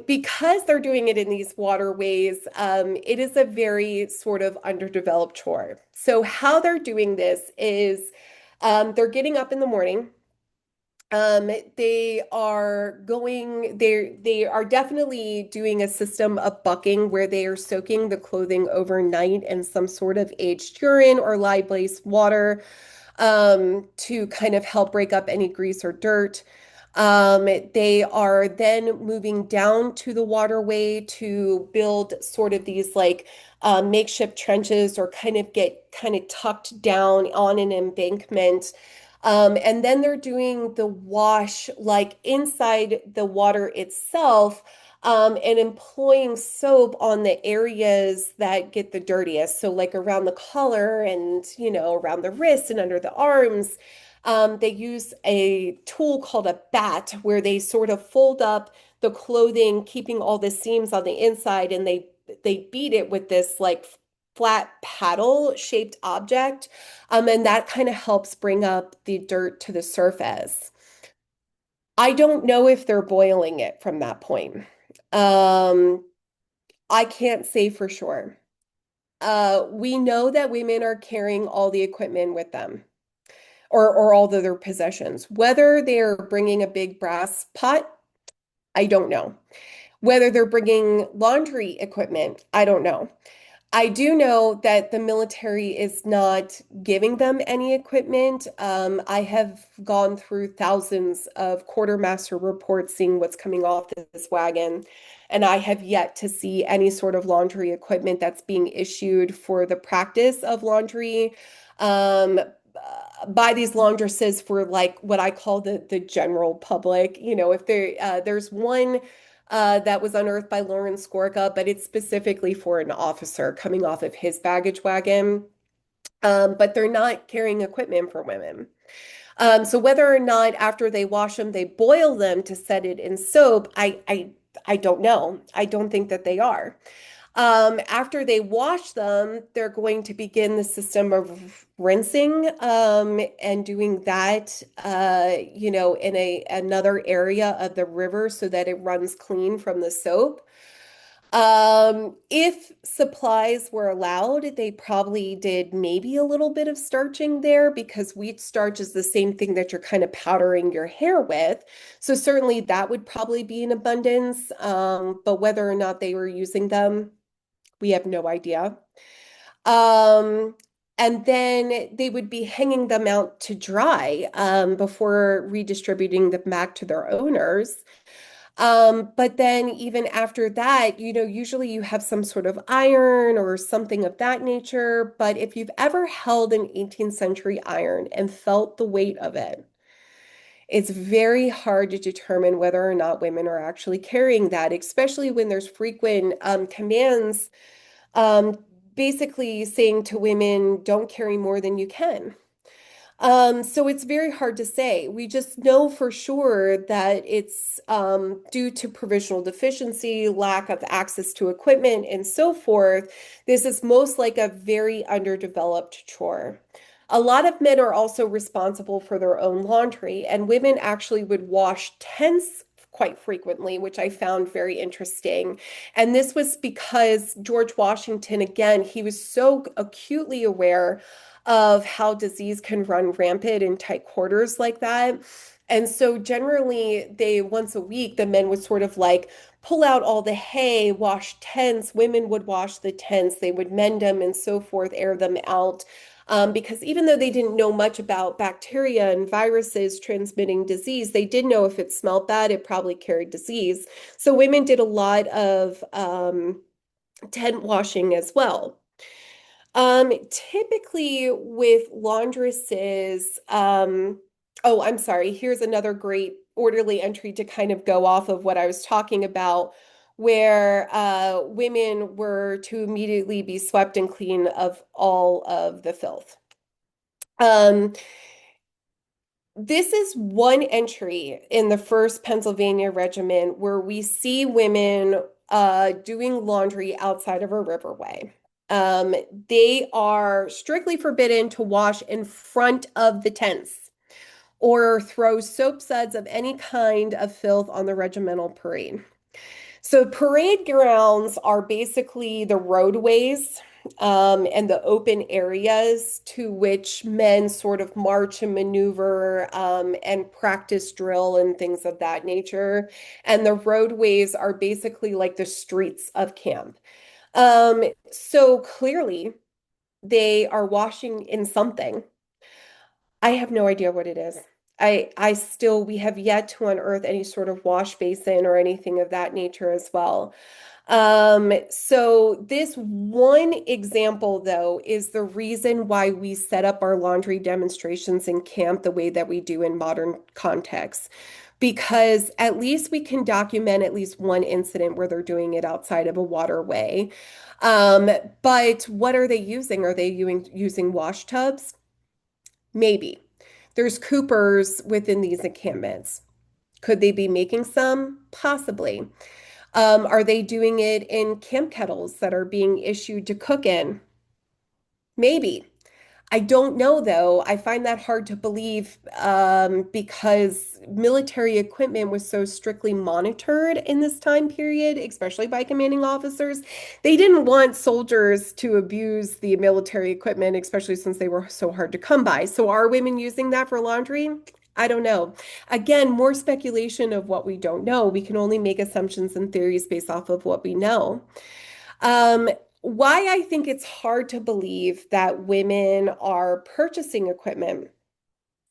Because they're doing it in these waterways, it is a very sort of underdeveloped chore. So how they're doing this is they're getting up in the morning. They are definitely doing a system of bucking where they are soaking the clothing overnight in some sort of aged urine or lye-based water to kind of help break up any grease or dirt. They are then moving down to the waterway to build sort of these like makeshift trenches or kind of get kind of tucked down on an embankment. And then they're doing the wash like inside the water itself, and employing soap on the areas that get the dirtiest. So, like around the collar and, around the wrists and under the arms. They use a tool called a bat where they sort of fold up the clothing, keeping all the seams on the inside, and they beat it with this like flat paddle shaped object. And that kind of helps bring up the dirt to the surface. I don't know if they're boiling it from that point. Um, I can't say for sure. We know that women are carrying all the equipment with them, or all of their possessions. Whether they're bringing a big brass pot, I don't know. Whether they're bringing laundry equipment, I don't know. I do know that the military is not giving them any equipment. I have gone through thousands of quartermaster reports seeing what's coming off this wagon, and I have yet to see any sort of laundry equipment that's being issued for the practice of laundry. By these laundresses for like what I call the general public. If there's one that was unearthed by Lauren Skorka, but it's specifically for an officer coming off of his baggage wagon. But they're not carrying equipment for women. So whether or not after they wash them, they boil them to set it in soap, I don't know. I don't think that they are. After they wash them, they're going to begin the system of rinsing and doing that, in another area of the river so that it runs clean from the soap. If supplies were allowed, they probably did maybe a little bit of starching there because wheat starch is the same thing that you're kind of powdering your hair with. So certainly that would probably be in abundance. But whether or not they were using them, we have no idea. Um, and then they would be hanging them out to dry before redistributing them back to their owners. But then even after that, usually you have some sort of iron or something of that nature. But if you've ever held an 18th century iron and felt the weight of it, it's very hard to determine whether or not women are actually carrying that, especially when there's frequent commands um, basically saying to women, don't carry more than you can. So it's very hard to say. We just know for sure that it's due to provisional deficiency, lack of access to equipment, and so forth. This is most like a very underdeveloped chore. A lot of men are also responsible for their own laundry, and women actually would wash tents quite frequently, which I found very interesting. And this was because George Washington, again, he was so acutely aware of how disease can run rampant in tight quarters like that. And so generally they once a week, the men would sort of like pull out all the hay, wash tents, women would wash the tents, they would mend them and so forth, air them out. Because even though they didn't know much about bacteria and viruses transmitting disease, they did know if it smelled bad, it probably carried disease. So women did a lot of tent washing as well. Typically with laundresses, oh, I'm sorry. Here's another great orderly entry to kind of go off of what I was talking about where women were to immediately be swept and clean of all of the filth. Um, this is one entry in the 1st Pennsylvania Regiment where we see women doing laundry outside of a riverway. Um, they are strictly forbidden to wash in front of the tents or throw soap suds of any kind of filth on the regimental parade. So parade grounds are basically the roadways and the open areas to which men sort of march and maneuver and practice drill and things of that nature. And the roadways are basically like the streets of camp. So clearly they are washing in something. I have no idea what it is. We have yet to unearth any sort of wash basin or anything of that nature as well. So this one example, though, is the reason why we set up our laundry demonstrations in camp the way that we do in modern contexts. Because at least we can document at least one incident where they're doing it outside of a waterway. Um, but what are they using? Are they using wash tubs? Maybe. There's coopers within these encampments. Could they be making some? Possibly. Are they doing it in camp kettles that are being issued to cook in? Maybe. I don't know, though. I find that hard to believe because military equipment was so strictly monitored in this time period, especially by commanding officers. They didn't want soldiers to abuse the military equipment, especially since they were so hard to come by. So, are women using that for laundry? I don't know. Again, more speculation of what we don't know. We can only make assumptions and theories based off of what we know. Um, why I think it's hard to believe that women are purchasing equipment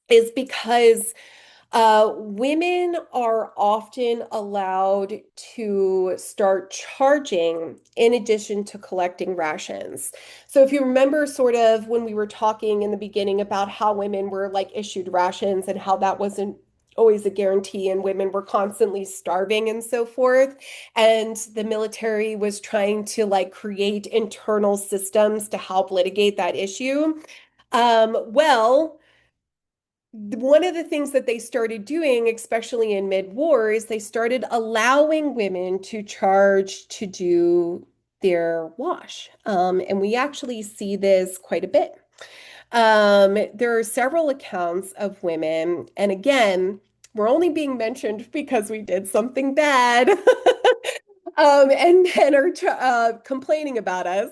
is because women are often allowed to start charging in addition to collecting rations. So, if you remember, sort of when we were talking in the beginning about how women were like issued rations and how that wasn't always a guarantee, and women were constantly starving and so forth. And the military was trying to like create internal systems to help litigate that issue. Well, one of the things that they started doing, especially in mid-war, is they started allowing women to charge to do their wash. And we actually see this quite a bit. There are several accounts of women, and again, we're only being mentioned because we did something bad. And men are complaining about us.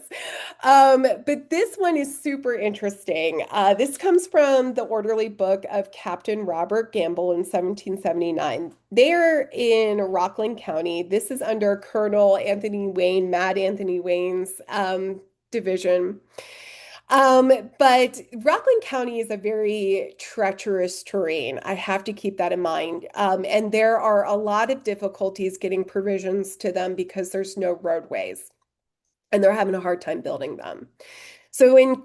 But this one is super interesting. This comes from the orderly book of Captain Robert Gamble in 1779. They're in Rockland County. This is under Colonel Anthony Wayne, Mad Anthony Wayne's division. But Rockland County is a very treacherous terrain. I have to keep that in mind. And there are a lot of difficulties getting provisions to them because there's no roadways and they're having a hard time building them. So in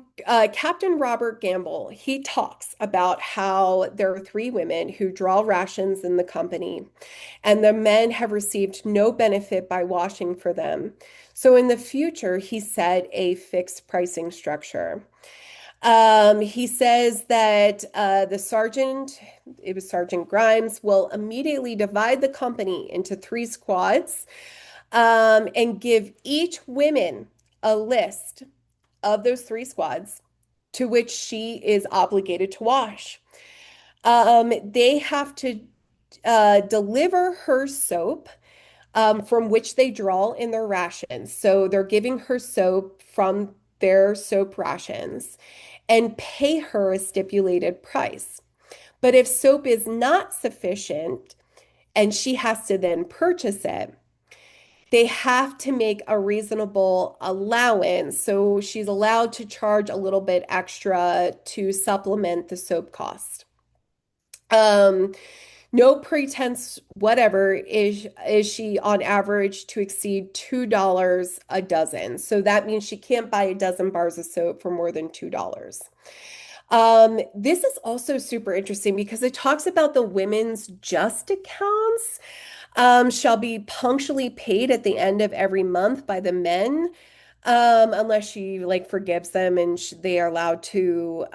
Captain Robert Gamble, he talks about how there are 3 women who draw rations in the company, and the men have received no benefit by washing for them. So in the future, he set a fixed pricing structure. He says that the sergeant, it was Sergeant Grimes, will immediately divide the company into 3 squads and give each woman a list of those 3 squads to which she is obligated to wash. They have to deliver her soap from which they draw in their rations. So they're giving her soap from their soap rations and pay her a stipulated price. But if soap is not sufficient and she has to then purchase it, they have to make a reasonable allowance. So she's allowed to charge a little bit extra to supplement the soap cost. Um, no pretense whatever is she on average to exceed $2 a dozen. So that means she can't buy a dozen bars of soap for more than $2. This is also super interesting because it talks about the women's just accounts. shall be punctually paid at the end of every month by the men, unless she like forgives them and they are allowed to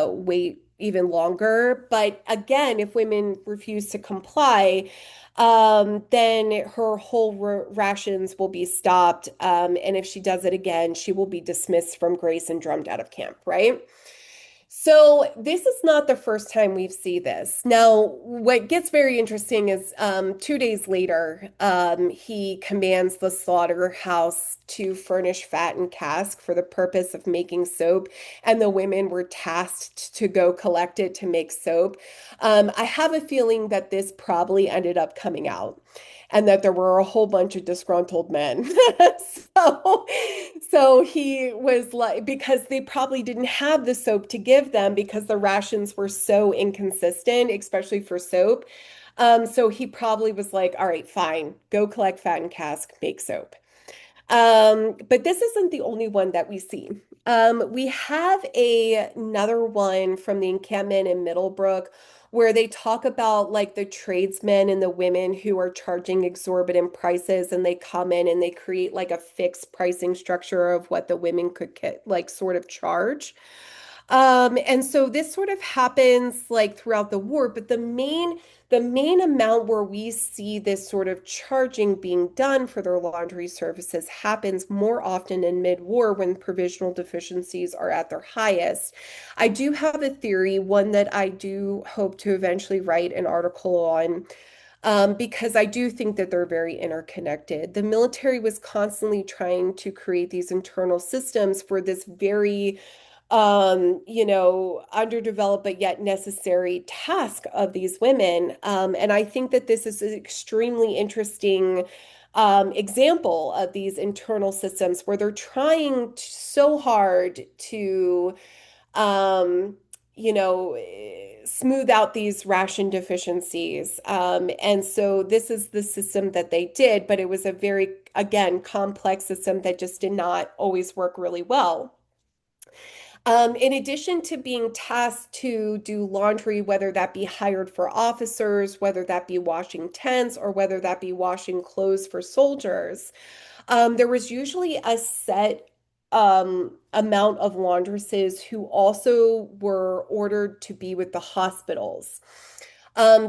wait even longer. But again, if women refuse to comply, then her whole rations will be stopped. And if she does it again, she will be dismissed from grace and drummed out of camp, right? So this is not the first time we've seen this. Now, what gets very interesting is 2 days later, he commands the slaughterhouse to furnish fat and cask for the purpose of making soap, and the women were tasked to go collect it to make soap. I have a feeling that this probably ended up coming out and that there were a whole bunch of disgruntled men. so, so he was like, because they probably didn't have the soap to give them because the rations were so inconsistent, especially for soap. So he probably was like, all right, fine, go collect fat and cask, make soap. But this isn't the only one that we see. We have another one from the encampment in Middlebrook where they talk about like the tradesmen and the women who are charging exorbitant prices, and they come in and they create like a fixed pricing structure of what the women could get, like sort of charge. And so this sort of happens like throughout the war, but the main amount where we see this sort of charging being done for their laundry services happens more often in mid-war when provisional deficiencies are at their highest. I do have a theory, one that I do hope to eventually write an article on, because I do think that they're very interconnected. The military was constantly trying to create these internal systems for this very underdeveloped but yet necessary task of these women. And I think that this is an extremely interesting example of these internal systems where they're trying so hard to, um, smooth out these ration deficiencies. And so this is the system that they did, but it was a very, again, complex system that just did not always work really well. In addition to being tasked to do laundry, whether that be hired for officers, whether that be washing tents, or whether that be washing clothes for soldiers, there was usually a set amount of laundresses who also were ordered to be with the hospitals.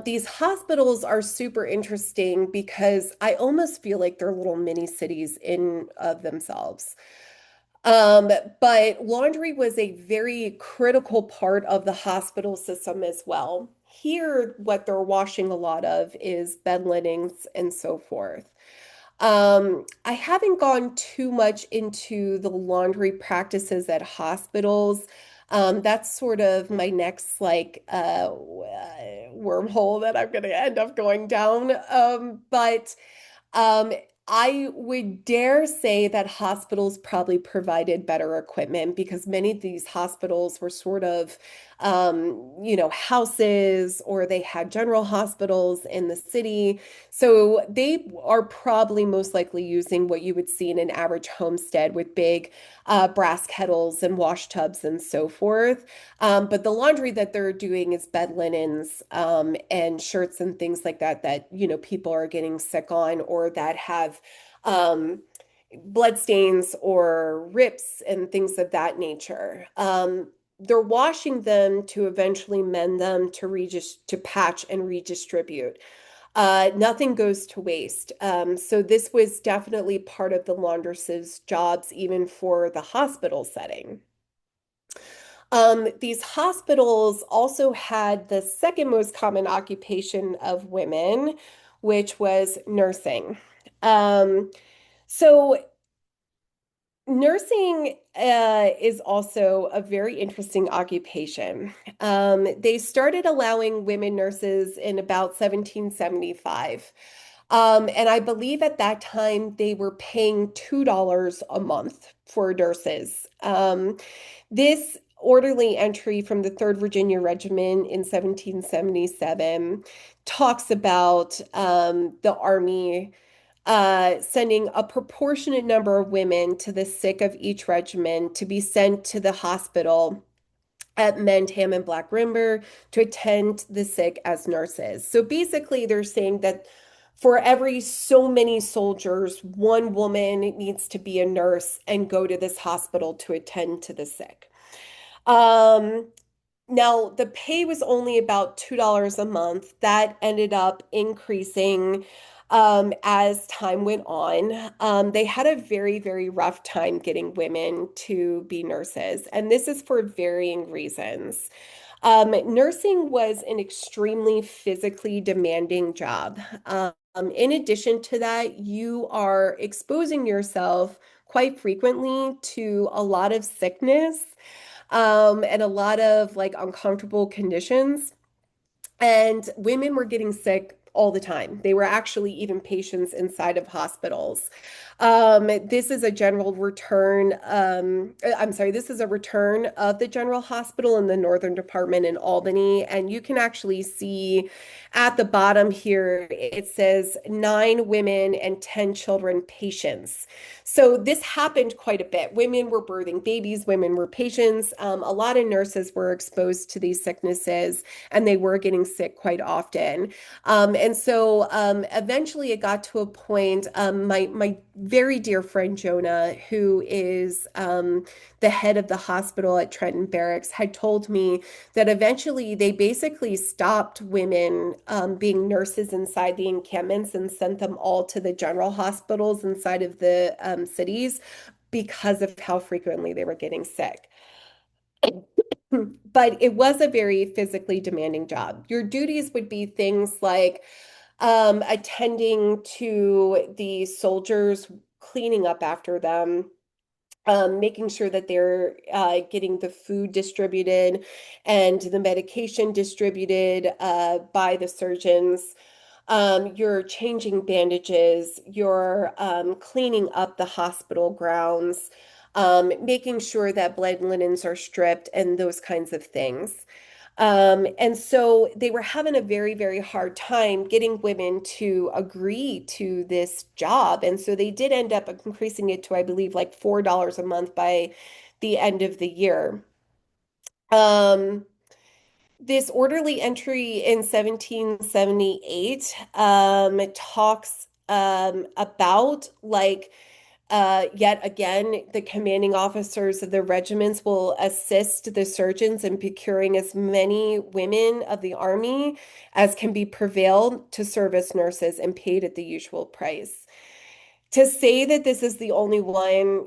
These hospitals are super interesting because I almost feel like they're little mini cities in of themselves. Um, but laundry was a very critical part of the hospital system as well. Here, what they're washing a lot of is bed linens and so forth. I haven't gone too much into the laundry practices at hospitals. That's sort of my next like wormhole that I'm going to end up going down. But um, I would dare say that hospitals probably provided better equipment because many of these hospitals were sort of, houses, or they had general hospitals in the city. So they are probably most likely using what you would see in an average homestead with big brass kettles and wash tubs and so forth. But the laundry that they're doing is bed linens, and shirts and things like that people are getting sick on, or that have um, blood stains or rips and things of that nature. They're washing them to eventually mend them to patch and redistribute. Nothing goes to waste. So this was definitely part of the laundress's jobs, even for the hospital setting. These hospitals also had the second most common occupation of women, which was nursing. Um, so nursing is also a very interesting occupation. They started allowing women nurses in about 1775. And I believe at that time they were paying $2 a month for nurses. This orderly entry from the 3rd Virginia Regiment in 1777 talks about the Army sending a proportionate number of women to the sick of each regiment to be sent to the hospital at Mendham and Black River to attend the sick as nurses. So basically, they're saying that for every so many soldiers, one woman needs to be a nurse and go to this hospital to attend to the sick. Um, Now, the pay was only about $2 a month. That ended up increasing as time went on. They had a very, very rough time getting women to be nurses, and this is for varying reasons. Nursing was an extremely physically demanding job. In addition to that, you are exposing yourself quite frequently to a lot of sickness and a lot of like uncomfortable conditions. And women were getting sick all the time. They were actually even patients inside of hospitals. This is a general return. I'm sorry, this is a return of the General Hospital in the Northern Department in Albany. And you can actually see at the bottom here, it says 9 women and 10 children patients. So this happened quite a bit. Women were birthing babies, women were patients. A lot of nurses were exposed to these sicknesses and they were getting sick quite often. And so eventually it got to a point, my very dear friend Jonah, who is the head of the hospital at Trenton Barracks, had told me that eventually they basically stopped women being nurses inside the encampments and sent them all to the general hospitals inside of the cities because of how frequently they were getting sick. But it was a very physically demanding job. Your duties would be things like attending to the soldiers, cleaning up after them, making sure that they're getting the food distributed and the medication distributed by the surgeons. You're changing bandages, you're cleaning up the hospital grounds, making sure that bled linens are stripped, and those kinds of things. And so they were having a very, very hard time getting women to agree to this job. And so they did end up increasing it to, I believe, like $4 a month by the end of the year. Um, this orderly entry in 1778 talks about like yet again, the commanding officers of the regiments will assist the surgeons in procuring as many women of the army as can be prevailed to serve as nurses and paid at the usual price. To say that this is the only one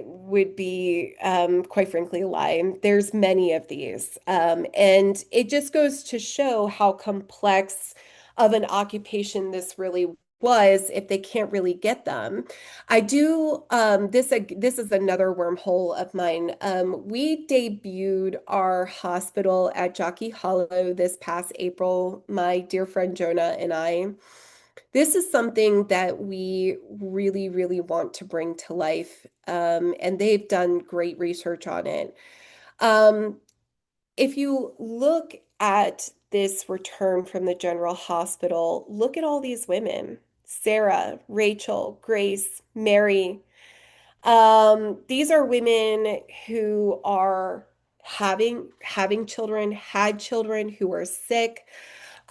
would be, quite frankly, a lie. There's many of these. And it just goes to show how complex of an occupation this really was if they can't really get them. I do, this is another wormhole of mine. We debuted our hospital at Jockey Hollow this past April, my dear friend Jonah and I. This is something that we really, really want to bring to life, and they've done great research on it. Um, if you look at this return from the General Hospital, look at all these women: Sarah, Rachel, Grace, Mary. These are women who are having children, had children, who are sick.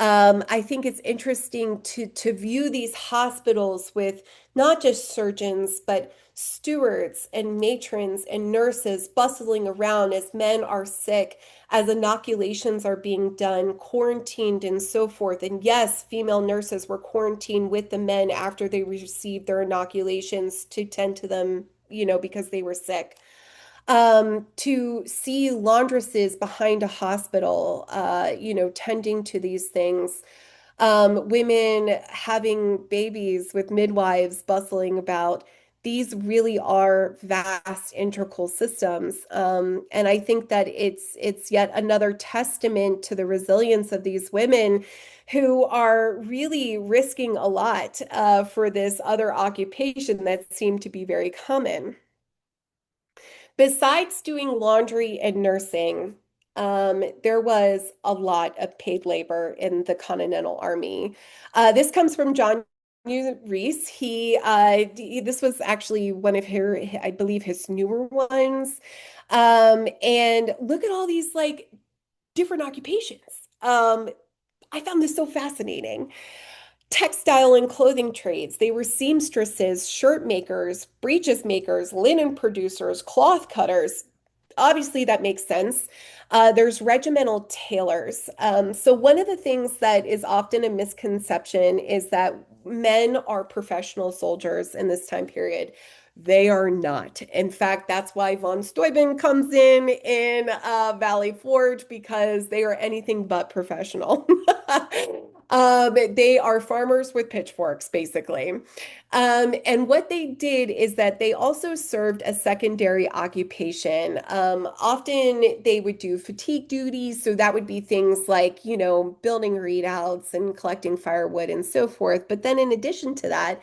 I think it's interesting to view these hospitals with not just surgeons, but stewards and matrons and nurses bustling around as men are sick, as inoculations are being done, quarantined, and so forth. And yes, female nurses were quarantined with the men after they received their inoculations to tend to them, because they were sick. To see laundresses behind a hospital, tending to these things, women having babies with midwives bustling about. These really are vast integral systems. And I think that it's yet another testament to the resilience of these women who are really risking a lot for this other occupation that seemed to be very common. Besides doing laundry and nursing, there was a lot of paid labor in the Continental Army. This comes from John Reese. This was actually one of I believe, his newer ones. And look at all these like different occupations. I found this so fascinating. textile and clothing trades. They were seamstresses, shirt makers, breeches makers, linen producers, cloth cutters. Obviously, that makes sense. There's regimental tailors. So, one of the things that is often a misconception is that men are professional soldiers in this time period. They are not. In fact, that's why von Steuben comes in Valley Forge because they are anything but professional. They are farmers with pitchforks, basically. And what they did is that they also served a secondary occupation. Often they would do fatigue duties, so that would be things like, building readouts and collecting firewood and so forth. But then in addition to that,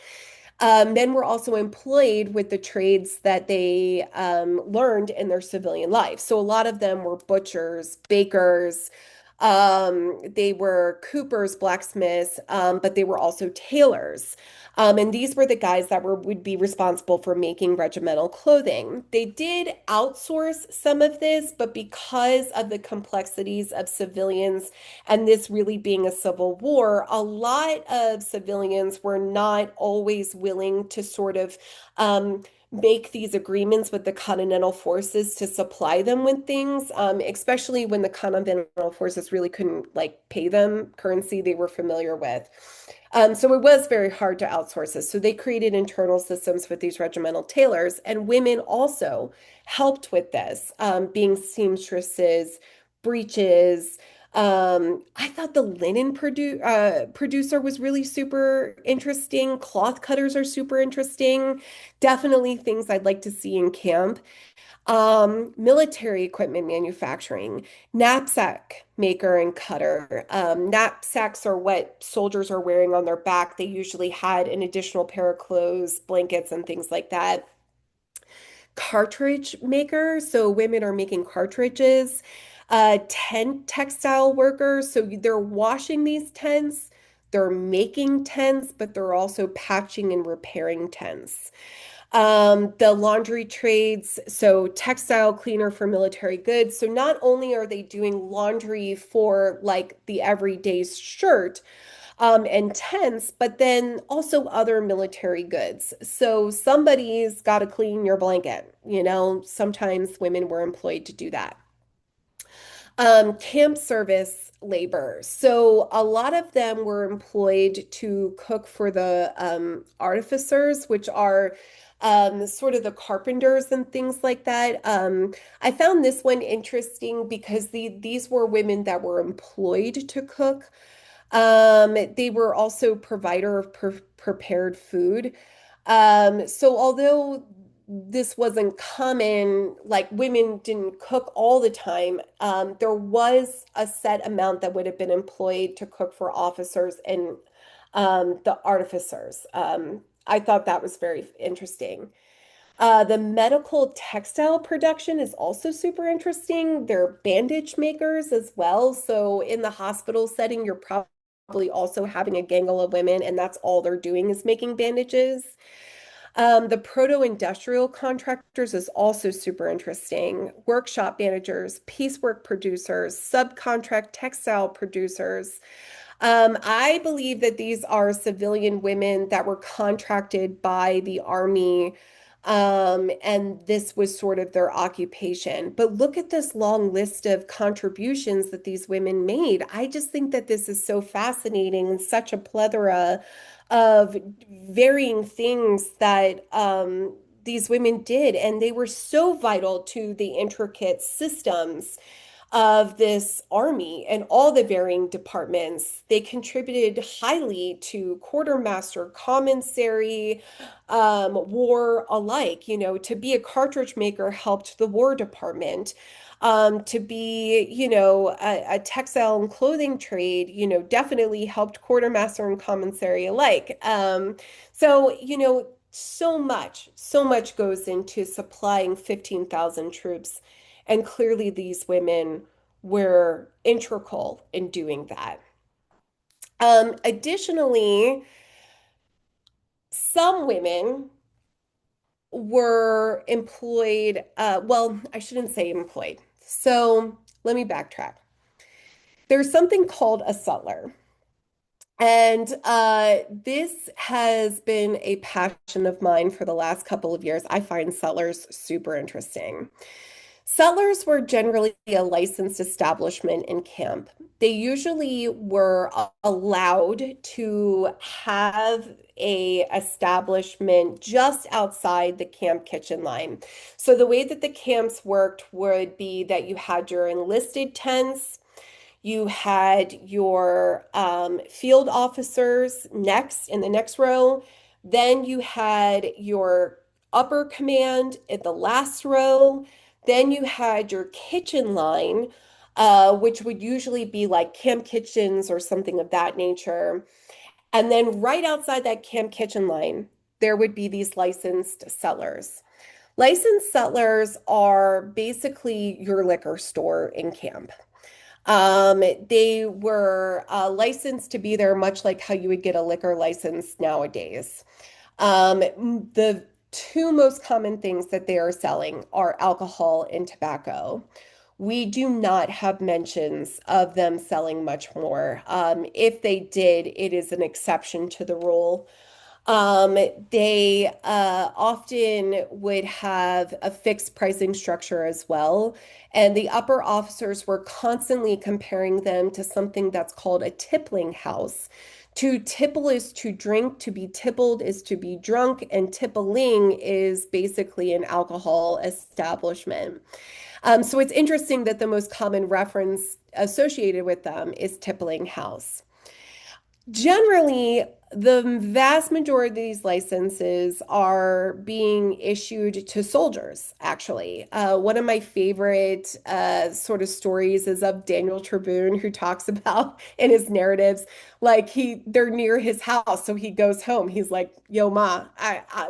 men were also employed with the trades that they learned in their civilian life. So a lot of them were butchers, bakers, they were coopers, blacksmiths, but they were also tailors. And these were the guys that would be responsible for making regimental clothing. They did outsource some of this, but because of the complexities of civilians and this really being a civil war, a lot of civilians were not always willing to sort of make these agreements with the Continental Forces to supply them with things, especially when the Continental Forces really couldn't like pay them currency they were familiar with. So it was very hard to outsource this. So they created internal systems with these regimental tailors, and women also helped with this, being seamstresses, breeches. I thought the producer was really super interesting. Cloth cutters are super interesting. Definitely things I'd like to see in camp. Military equipment manufacturing, knapsack maker and cutter. Knapsacks are what soldiers are wearing on their back. They usually had an additional pair of clothes, blankets, and things like that. Cartridge maker, so women are making cartridges. Tent textile workers, so they're washing these tents. They're making tents, but they're also patching and repairing tents. The laundry trades, so textile cleaner for military goods. So not only are they doing laundry for like the everyday shirt, and tents, but then also other military goods. So somebody's got to clean your blanket. Sometimes women were employed to do that. Camp service labor. So a lot of them were employed to cook for the artificers, which are sort of the carpenters and things like that. I found this one interesting because these were women that were employed to cook. They were also provider of prepared food. So although this wasn't common, like women didn't cook all the time, there was a set amount that would have been employed to cook for officers and the artificers. I thought that was very interesting. The medical textile production is also super interesting. They're bandage makers as well. So in the hospital setting, you're probably also having a gangle of women, and that's all they're doing is making bandages. The proto-industrial contractors is also super interesting. Workshop managers, piecework producers, subcontract textile producers. I believe that these are civilian women that were contracted by the Army, and this was sort of their occupation. But look at this long list of contributions that these women made. I just think that this is so fascinating and such a plethora of varying things that these women did, and they were so vital to the intricate systems of this army and all the varying departments. They contributed highly to quartermaster, commissary, war alike. To be a cartridge maker helped the War Department. To be, a textile and clothing trade, definitely helped quartermaster and commissary alike. So, so much goes into supplying 15,000 troops. And clearly, these women were integral in doing that. Additionally, some women were employed, well, I shouldn't say employed. So let me backtrack. There's something called a sutler. And this has been a passion of mine for the last couple of years. I find settlers super interesting. Settlers were generally a licensed establishment in camp. They usually were allowed to have a establishment just outside the camp kitchen line. So the way that the camps worked would be that you had your enlisted tents, you had your field officers next in the next row. Then you had your upper command in the last row. Then you had your kitchen line, which would usually be like camp kitchens or something of that nature. And then right outside that camp kitchen line, there would be these licensed settlers. Licensed settlers are basically your liquor store in camp. They were licensed to be there, much like how you would get a liquor license nowadays. The two most common things that they are selling are alcohol and tobacco. We do not have mentions of them selling much more. If they did, it is an exception to the rule. Um, they often would have a fixed pricing structure as well. And the upper officers were constantly comparing them to something that's called a tippling house. To tipple is to drink, to be tippled is to be drunk, and tippling is basically an alcohol establishment. So it's interesting that the most common reference associated with them is tippling house. Generally, the vast majority of these licenses are being issued to soldiers, actually. One of my favorite sort of stories is of Daniel Tribune, who talks about in his narratives, like they're near his house, so he goes home. He's like, "Yo, ma,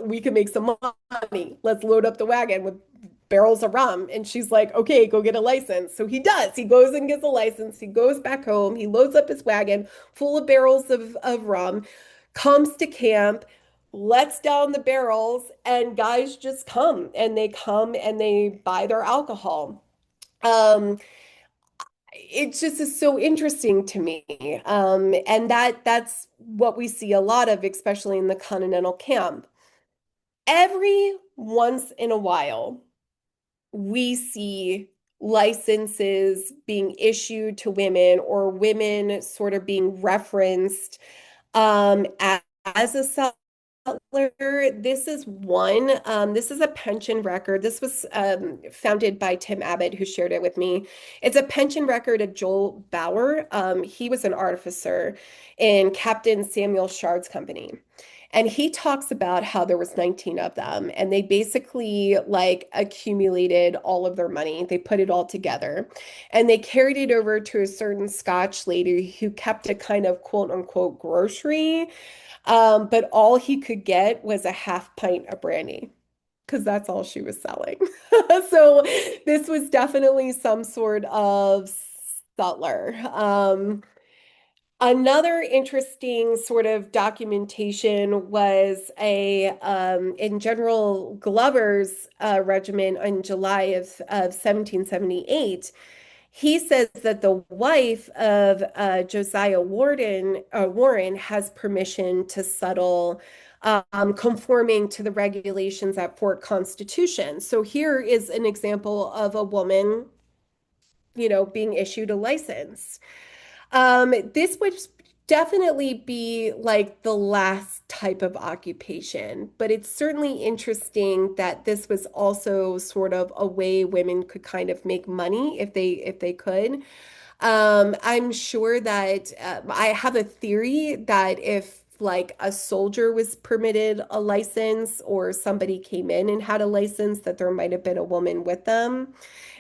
we can make some money. Let's load up the wagon with barrels of rum." And she's like, "Okay, go get a license." So he does. He goes and gets a license. He goes back home. He loads up his wagon full of barrels of rum, comes to camp, lets down the barrels, and guys just come and they buy their alcohol. Um, it just is so interesting to me. And that's what we see a lot of, especially in the Continental camp. Every once in a while, we see licenses being issued to women or women sort of being referenced as a settler. This is one. This is a pension record. This was founded by Tim Abbott, who shared it with me. It's a pension record of Joel Bauer. He was an artificer in Captain Samuel Shard's company. And he talks about how there was 19 of them and they basically like accumulated all of their money. They put it all together and they carried it over to a certain Scotch lady who kept a kind of quote unquote grocery. But all he could get was a half pint of brandy because that's all she was selling. So this was definitely some sort of sutler. Another interesting sort of documentation was a in General Glover's regiment in July of 1778. He says that the wife of Josiah Warren has permission to settle, conforming to the regulations at Fort Constitution. So here is an example of a woman, being issued a license. This would definitely be like the last type of occupation, but it's certainly interesting that this was also sort of a way women could kind of make money if they could. I'm sure that I have a theory that if like a soldier was permitted a license or somebody came in and had a license, that there might have been a woman with them.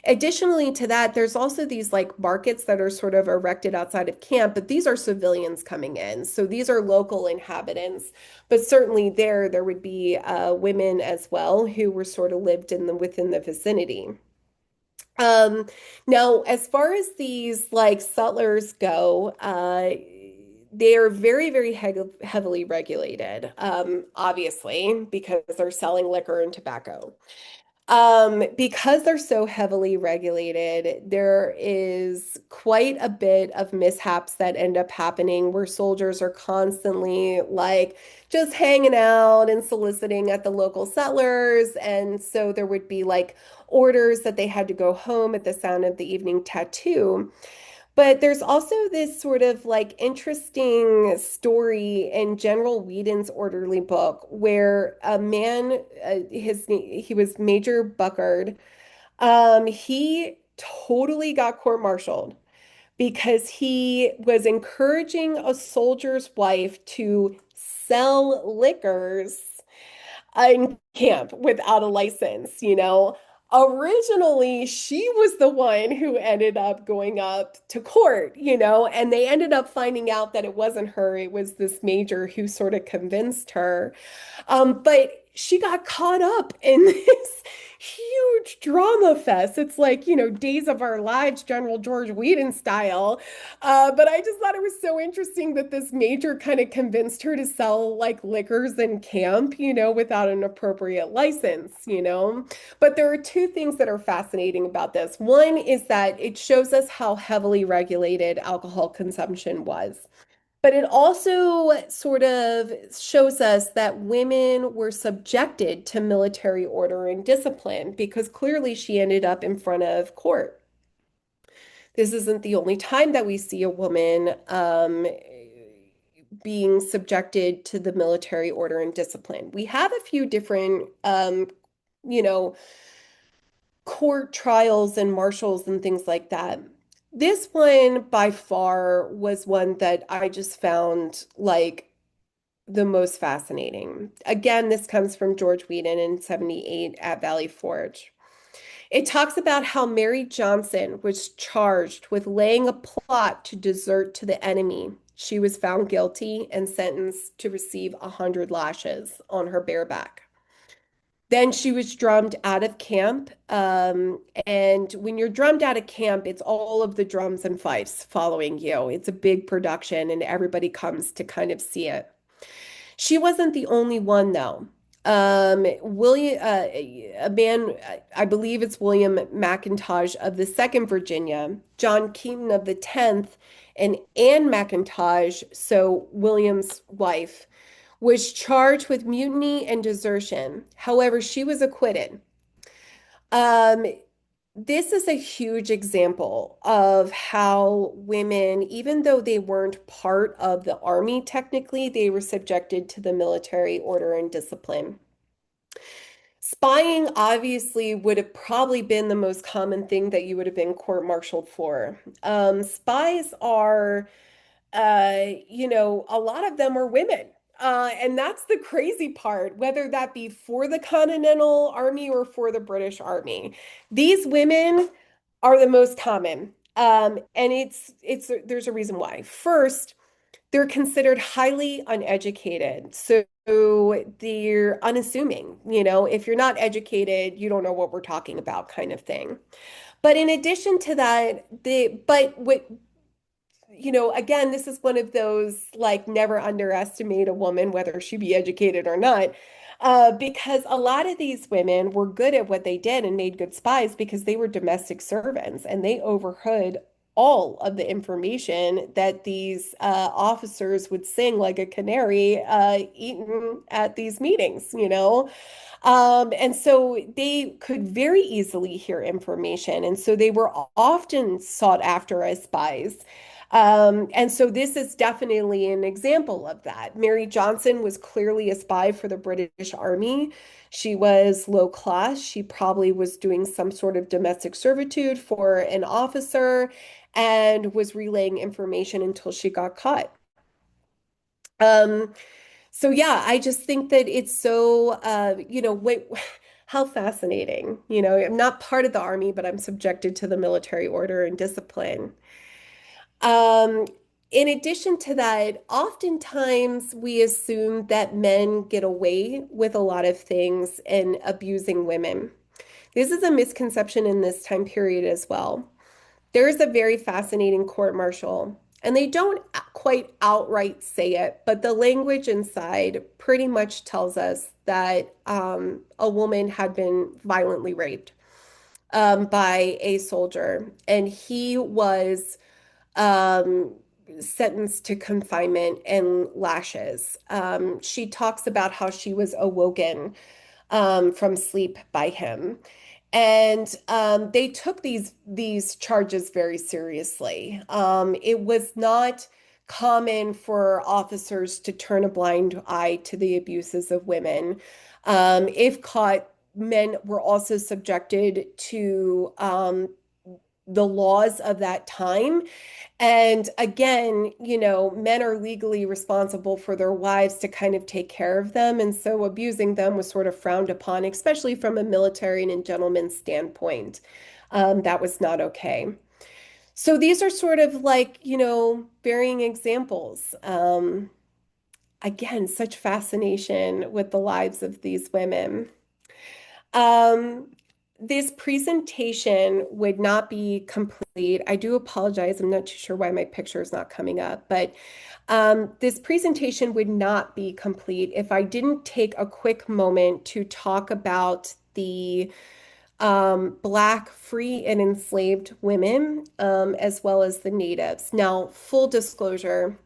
Additionally to that, there's also these like markets that are sort of erected outside of camp, but these are civilians coming in. So these are local inhabitants. But certainly there would be women as well who were sort of lived within the vicinity. Um, Now, as far as these like settlers go, they are very, very heavily regulated, obviously, because they're selling liquor and tobacco. Because they're so heavily regulated, there is quite a bit of mishaps that end up happening where soldiers are constantly like just hanging out and soliciting at the local settlers. And so there would be like orders that they had to go home at the sound of the evening tattoo. But there's also this sort of like interesting story in General Whedon's Orderly Book where a man, he was Major Buckard. He totally got court-martialed because he was encouraging a soldier's wife to sell liquors in camp without a license, you know. Originally, she was the one who ended up going up to court, you know, and they ended up finding out that it wasn't her, it was this major who sort of convinced her. But she got caught up in this huge drama fest. It's like, you know, Days of Our Lives, General George Whedon style. But I just thought it was so interesting that this major kind of convinced her to sell like liquors in camp, you know, without an appropriate license, you know. But there are two things that are fascinating about this. One is that it shows us how heavily regulated alcohol consumption was. But it also sort of shows us that women were subjected to military order and discipline because clearly she ended up in front of court. This isn't the only time that we see a woman being subjected to the military order and discipline. We have a few different, you know, court trials and marshals and things like that. This one by far was one that I just found like the most fascinating. Again, this comes from George Whedon in 78 at Valley Forge. It talks about how Mary Johnson was charged with laying a plot to desert to the enemy. She was found guilty and sentenced to receive 100 lashes on her bare back. Then she was drummed out of camp. And when you're drummed out of camp, it's all of the drums and fifes following you. It's a big production, and everybody comes to kind of see it. She wasn't the only one, though. William, a man, I believe it's William McIntosh of the 2nd Virginia, John Keaton of the 10th, and Anne McIntosh, so William's wife, was charged with mutiny and desertion. However, she was acquitted. Um, this is a huge example of how women, even though they weren't part of the army technically, they were subjected to the military order and discipline. Spying obviously would have probably been the most common thing that you would have been court-martialed for. Spies are you know, a lot of them are women. And that's the crazy part, whether that be for the Continental Army or for the British Army. These women are the most common. And it's there's a reason why. First, they're considered highly uneducated. So they're unassuming. You know, if you're not educated, you don't know what we're talking about, kind of thing. But in addition to that, but what you know, again, this is one of those like never underestimate a woman, whether she be educated or not, because a lot of these women were good at what they did and made good spies because they were domestic servants and they overheard all of the information that these officers would sing like a canary eaten at these meetings, you know. And so they could very easily hear information. And so they were often sought after as spies. And so this is definitely an example of that. Mary Johnson was clearly a spy for the British Army. She was low class. She probably was doing some sort of domestic servitude for an officer and was relaying information until she got caught. Um, so yeah, I just think that it's so, you know, wait, how fascinating. You know, I'm not part of the army, but I'm subjected to the military order and discipline. Um, in addition to that, oftentimes we assume that men get away with a lot of things and abusing women. This is a misconception in this time period as well. There is a very fascinating court martial And they don't quite outright say it, but the language inside pretty much tells us that a woman had been violently raped by a soldier, and he was um, sentenced to confinement and lashes. She talks about how she was awoken from sleep by him. And they took these charges very seriously. It was not common for officers to turn a blind eye to the abuses of women. If caught, men were also subjected to the laws of that time. And again, men are legally responsible for their wives to kind of take care of them. And so abusing them was sort of frowned upon, especially from a military and gentleman's standpoint. That was not okay. So these are sort of like, varying examples. Again, such fascination with the lives of these women. Um, this presentation would not be complete. I do apologize. I'm not too sure why my picture is not coming up, but this presentation would not be complete if I didn't take a quick moment to talk about the Black free and enslaved women, as well as the natives. Now, full disclosure,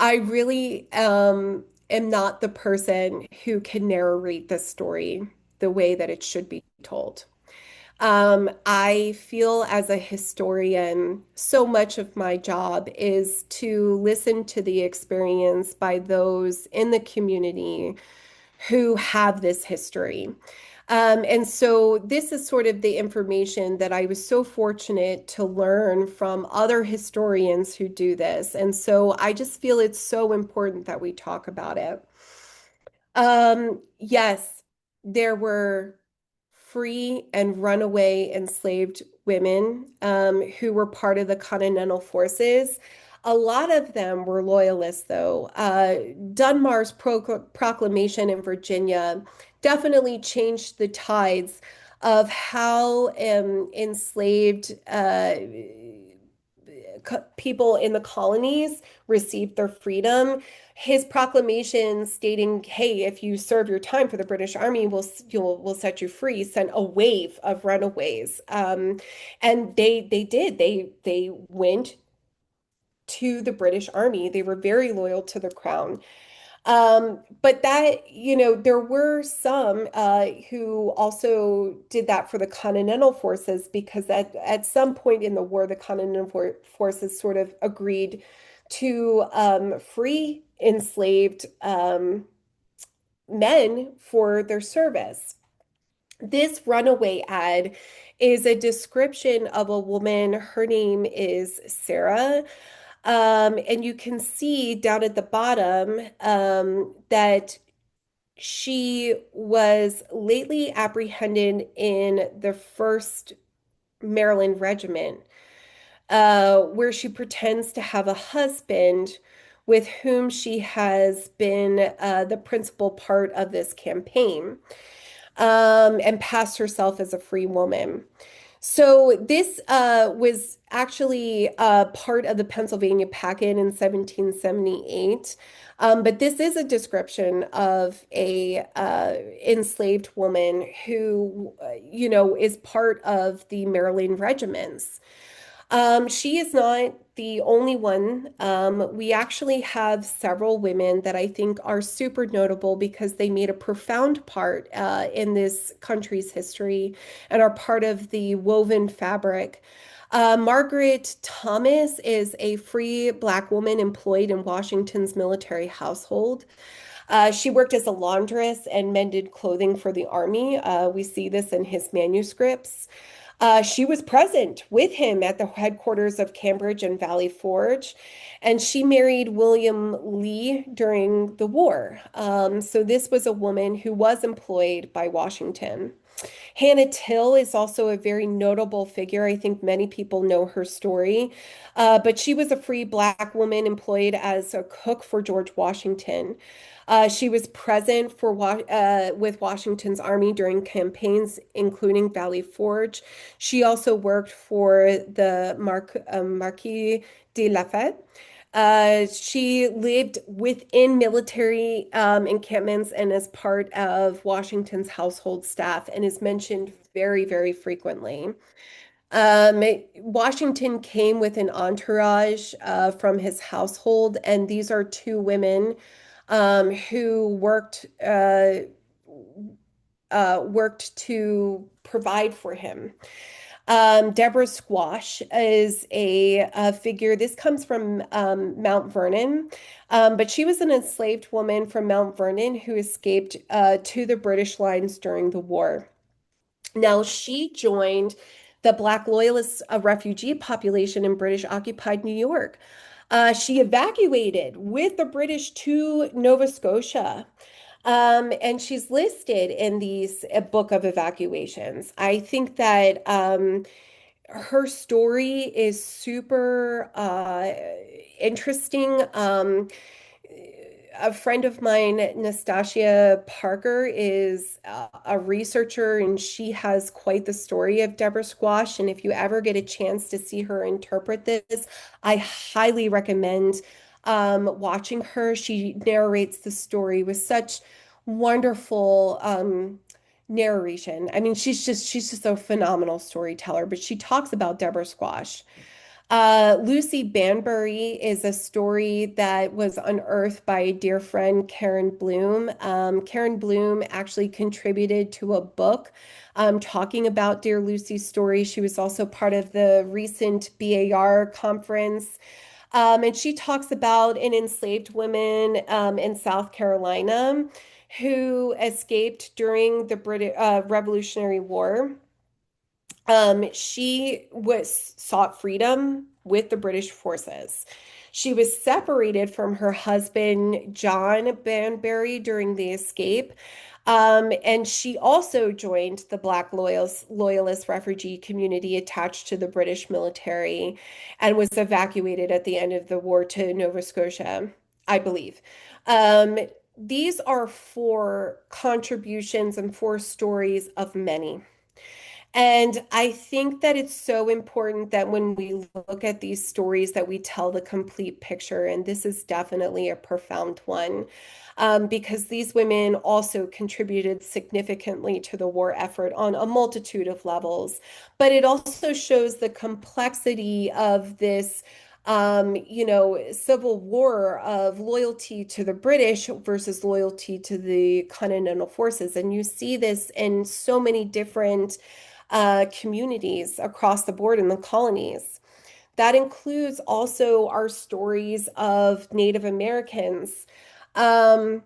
I really am not the person who can narrate this story the way that it should be told. I feel as a historian, so much of my job is to listen to the experience by those in the community who have this history. And so this is sort of the information that I was so fortunate to learn from other historians who do this. And so I just feel it's so important that we talk about it. Yes, there were free and runaway enslaved women who were part of the Continental Forces. A lot of them were loyalists, though. Dunmar's proclamation in Virginia definitely changed the tides of how enslaved people in the colonies received their freedom. His proclamation stating, "Hey, if you serve your time for the British Army, we'll set you free," sent a wave of runaways. And they did. They went to the British Army. They were very loyal to the crown. But that, there were some who also did that for the Continental Forces because at some point in the war, the Continental Forces sort of agreed to free enslaved men for their service. This runaway ad is a description of a woman. Her name is Sarah. And you can see down at the bottom that she was lately apprehended in the 1st Maryland Regiment, where she pretends to have a husband with whom she has been the principal part of this campaign, and passed herself as a free woman. So this was actually part of the Pennsylvania packet in 1778. But this is a description of a enslaved woman who, is part of the Maryland regiments. She is not the only one. We actually have several women that I think are super notable because they made a profound part in this country's history and are part of the woven fabric. Margaret Thomas is a free Black woman employed in Washington's military household. She worked as a laundress and mended clothing for the army. We see this in his manuscripts. She was present with him at the headquarters of Cambridge and Valley Forge, and she married William Lee during the war. So this was a woman who was employed by Washington. Hannah Till is also a very notable figure. I think many people know her story, but she was a free Black woman employed as a cook for George Washington. She was present with Washington's army during campaigns, including Valley Forge. She also worked for the Marquis de Lafayette. She lived within military encampments and as part of Washington's household staff and is mentioned very, very frequently. Um, Washington came with an entourage from his household, and these are two women who worked to provide for him. Deborah Squash is a figure. This comes from Mount Vernon, but she was an enslaved woman from Mount Vernon who escaped to the British lines during the war. Now, she joined the Black Loyalist refugee population in British occupied New York. She evacuated with the British to Nova Scotia. And she's listed in these book of evacuations. I think that her story is super interesting. A friend of mine, Nastasia Parker, is a researcher and she has quite the story of Deborah Squash. And if you ever get a chance to see her interpret this, I highly recommend watching her. She narrates the story with such wonderful narration. I mean, she's just a phenomenal storyteller, but she talks about Deborah Squash. Lucy Banbury is a story that was unearthed by a dear friend, Karen Bloom. Karen Bloom actually contributed to a book talking about Dear Lucy's story. She was also part of the recent BAR conference. And she talks about an enslaved woman in South Carolina who escaped during the British Revolutionary War. She was sought freedom with the British forces. She was separated from her husband, John Banbury, during the escape. And she also joined the Black Loyalist refugee community attached to the British military and was evacuated at the end of the war to Nova Scotia, I believe. Um, these are four contributions and four stories of many. And I think that it's so important that when we look at these stories that we tell the complete picture. And this is definitely a profound one, because these women also contributed significantly to the war effort on a multitude of levels. But it also shows the complexity of this civil war of loyalty to the British versus loyalty to the Continental forces. And you see this in so many different communities across the board in the colonies. That includes also our stories of Native Americans. Um,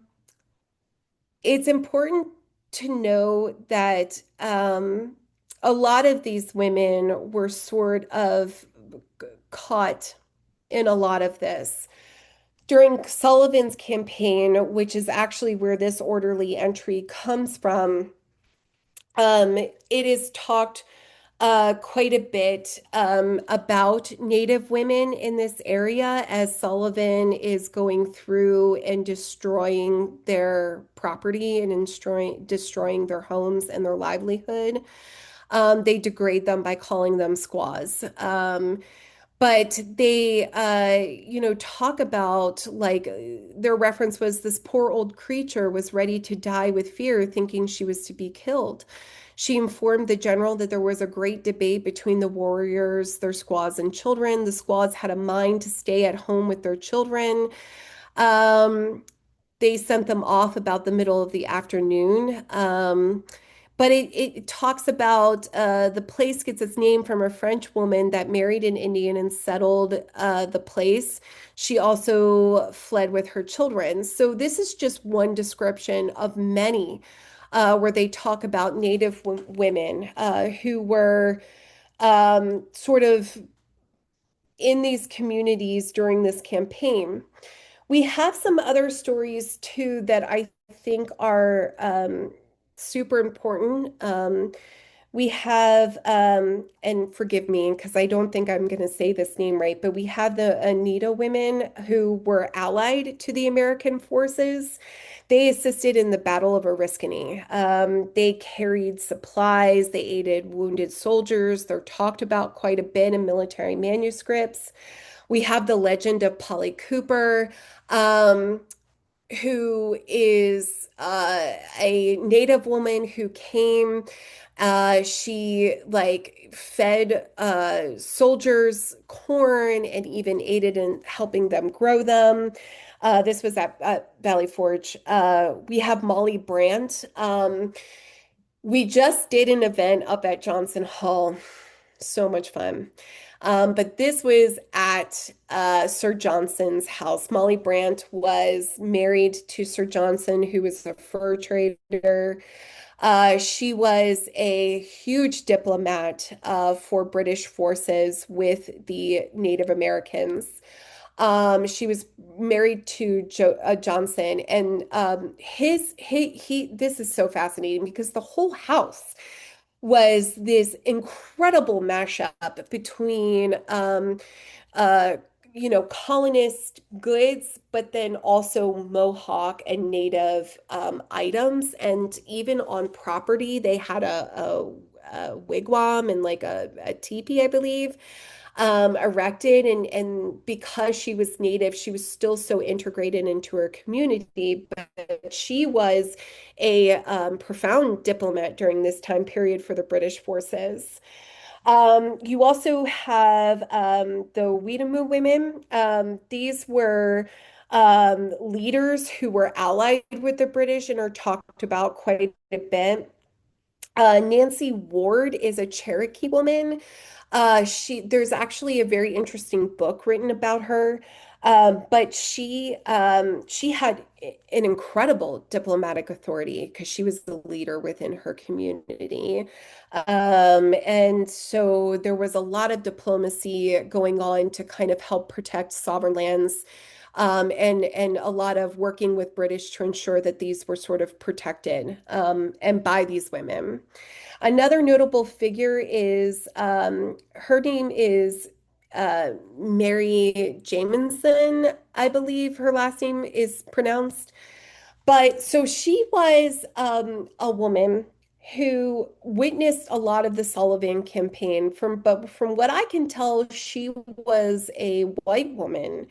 it's important to know that a lot of these women were sort of caught in a lot of this. During Sullivan's campaign, which is actually where this orderly entry comes from, it is talked quite a bit about Native women in this area as Sullivan is going through and destroying their property and destroying their homes and their livelihood. They degrade them by calling them squaws. But they, talk about like their reference was this poor old creature was ready to die with fear, thinking she was to be killed. She informed the general that there was a great debate between the warriors, their squaws, and children. The squaws had a mind to stay at home with their children. Um, they sent them off about the middle of the afternoon. But it talks about the place gets its name from a French woman that married an Indian and settled the place. She also fled with her children. So this is just one description of many where they talk about Native women who were sort of in these communities during this campaign. We have some other stories too that I think are super important. We have, and forgive me because I don't think I'm going to say this name right, but we have the Oneida women who were allied to the American forces. They assisted in the Battle of Oriskany. They carried supplies, they aided wounded soldiers. They're talked about quite a bit in military manuscripts. We have the legend of Polly Cooper. Who is a native woman who came. She like fed soldiers corn and even aided in helping them grow them. This was at Valley Forge. We have Molly Brandt. We just did an event up at Johnson Hall. So much fun. But this was at Sir Johnson's house. Molly Brandt was married to Sir Johnson, who was a fur trader. She was a huge diplomat for British forces with the Native Americans. She was married to Johnson, and this is so fascinating because the whole house was this incredible mashup between uh, colonist goods, but then also Mohawk and Native items. And even on property, they had a wigwam and like a teepee, I believe, erected. And because she was Native, she was still so integrated into her community. But she was a profound diplomat during this time period for the British forces. You also have the Weetamoo women. These were leaders who were allied with the British and are talked about quite a bit. Nancy Ward is a Cherokee woman. There's actually a very interesting book written about her. But she had an incredible diplomatic authority because she was the leader within her community. And so there was a lot of diplomacy going on to kind of help protect sovereign lands. And a lot of working with British to ensure that these were sort of protected and by these women. Another notable figure is her name is Mary Jamieson, I believe her last name is pronounced. But so she was a woman who witnessed a lot of the Sullivan campaign but from what I can tell, she was a white woman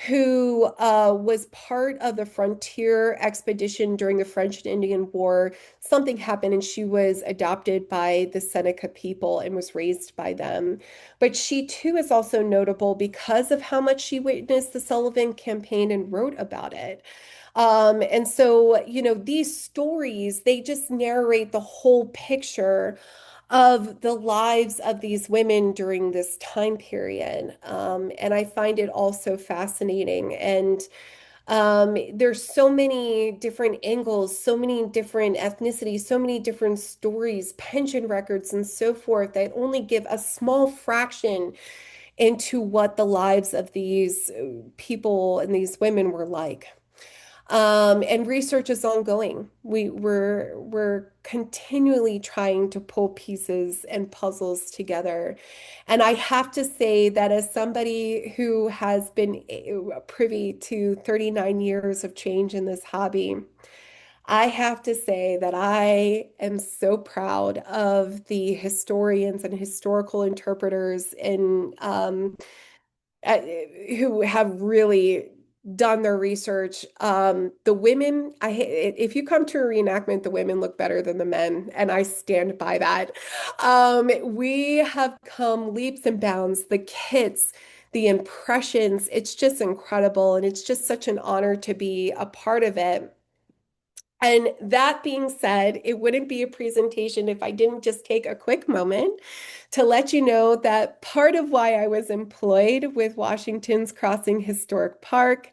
who was part of the frontier expedition during the French and Indian War. Something happened and she was adopted by the Seneca people and was raised by them. But she too is also notable because of how much she witnessed the Sullivan campaign and wrote about it. And so, these stories, they just narrate the whole picture of the lives of these women during this time period. And I find it also fascinating. And there's so many different angles, so many different ethnicities, so many different stories, pension records, and so forth that only give a small fraction into what the lives of these people and these women were like. And research is ongoing. We're continually trying to pull pieces and puzzles together. And I have to say that as somebody who has been privy to 39 years of change in this hobby, I have to say that I am so proud of the historians and historical interpreters and uh, who have really done their research. The women, if you come to a reenactment, the women look better than the men, and I stand by that. We have come leaps and bounds. The kits, the impressions, it's just incredible, and it's just such an honor to be a part of it. And that being said, it wouldn't be a presentation if I didn't just take a quick moment to let you know that part of why I was employed with Washington's Crossing Historic Park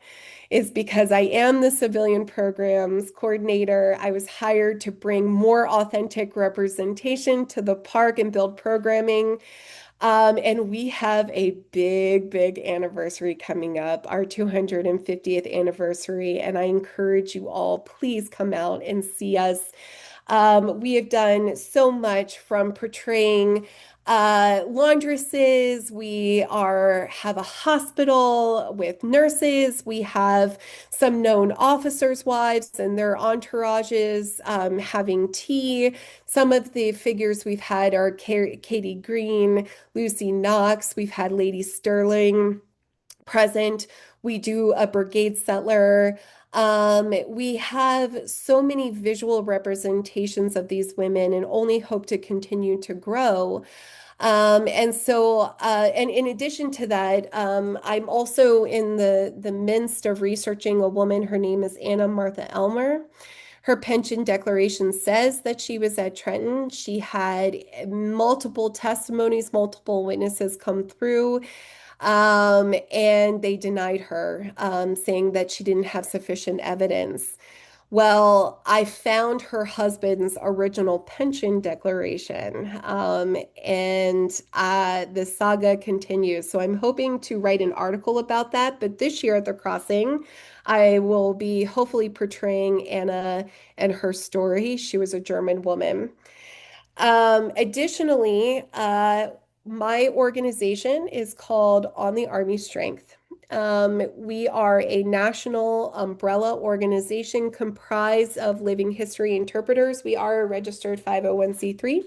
is because I am the civilian programs coordinator. I was hired to bring more authentic representation to the park and build programming. And we have a big, big anniversary coming up, our 250th anniversary. And I encourage you all, please come out and see us. We have done so much from portraying laundresses. Have a hospital with nurses. We have some known officers' wives and their entourages having tea. Some of the figures we've had are Katie Green, Lucy Knox. We've had Lady Sterling present. We do a brigade settler. We have so many visual representations of these women and only hope to continue to grow. And in addition to that, I'm also in the midst of researching a woman. Her name is Anna Martha Elmer. Her pension declaration says that she was at Trenton. She had multiple testimonies, multiple witnesses come through, and they denied her, saying that she didn't have sufficient evidence. Well, I found her husband's original pension declaration, and the saga continues. So I'm hoping to write an article about that. But this year at the Crossing, I will be hopefully portraying Anna and her story. She was a German woman. Additionally, my organization is called On the Army Strength. We are a national umbrella organization comprised of living history interpreters. We are a registered 501(c)(3).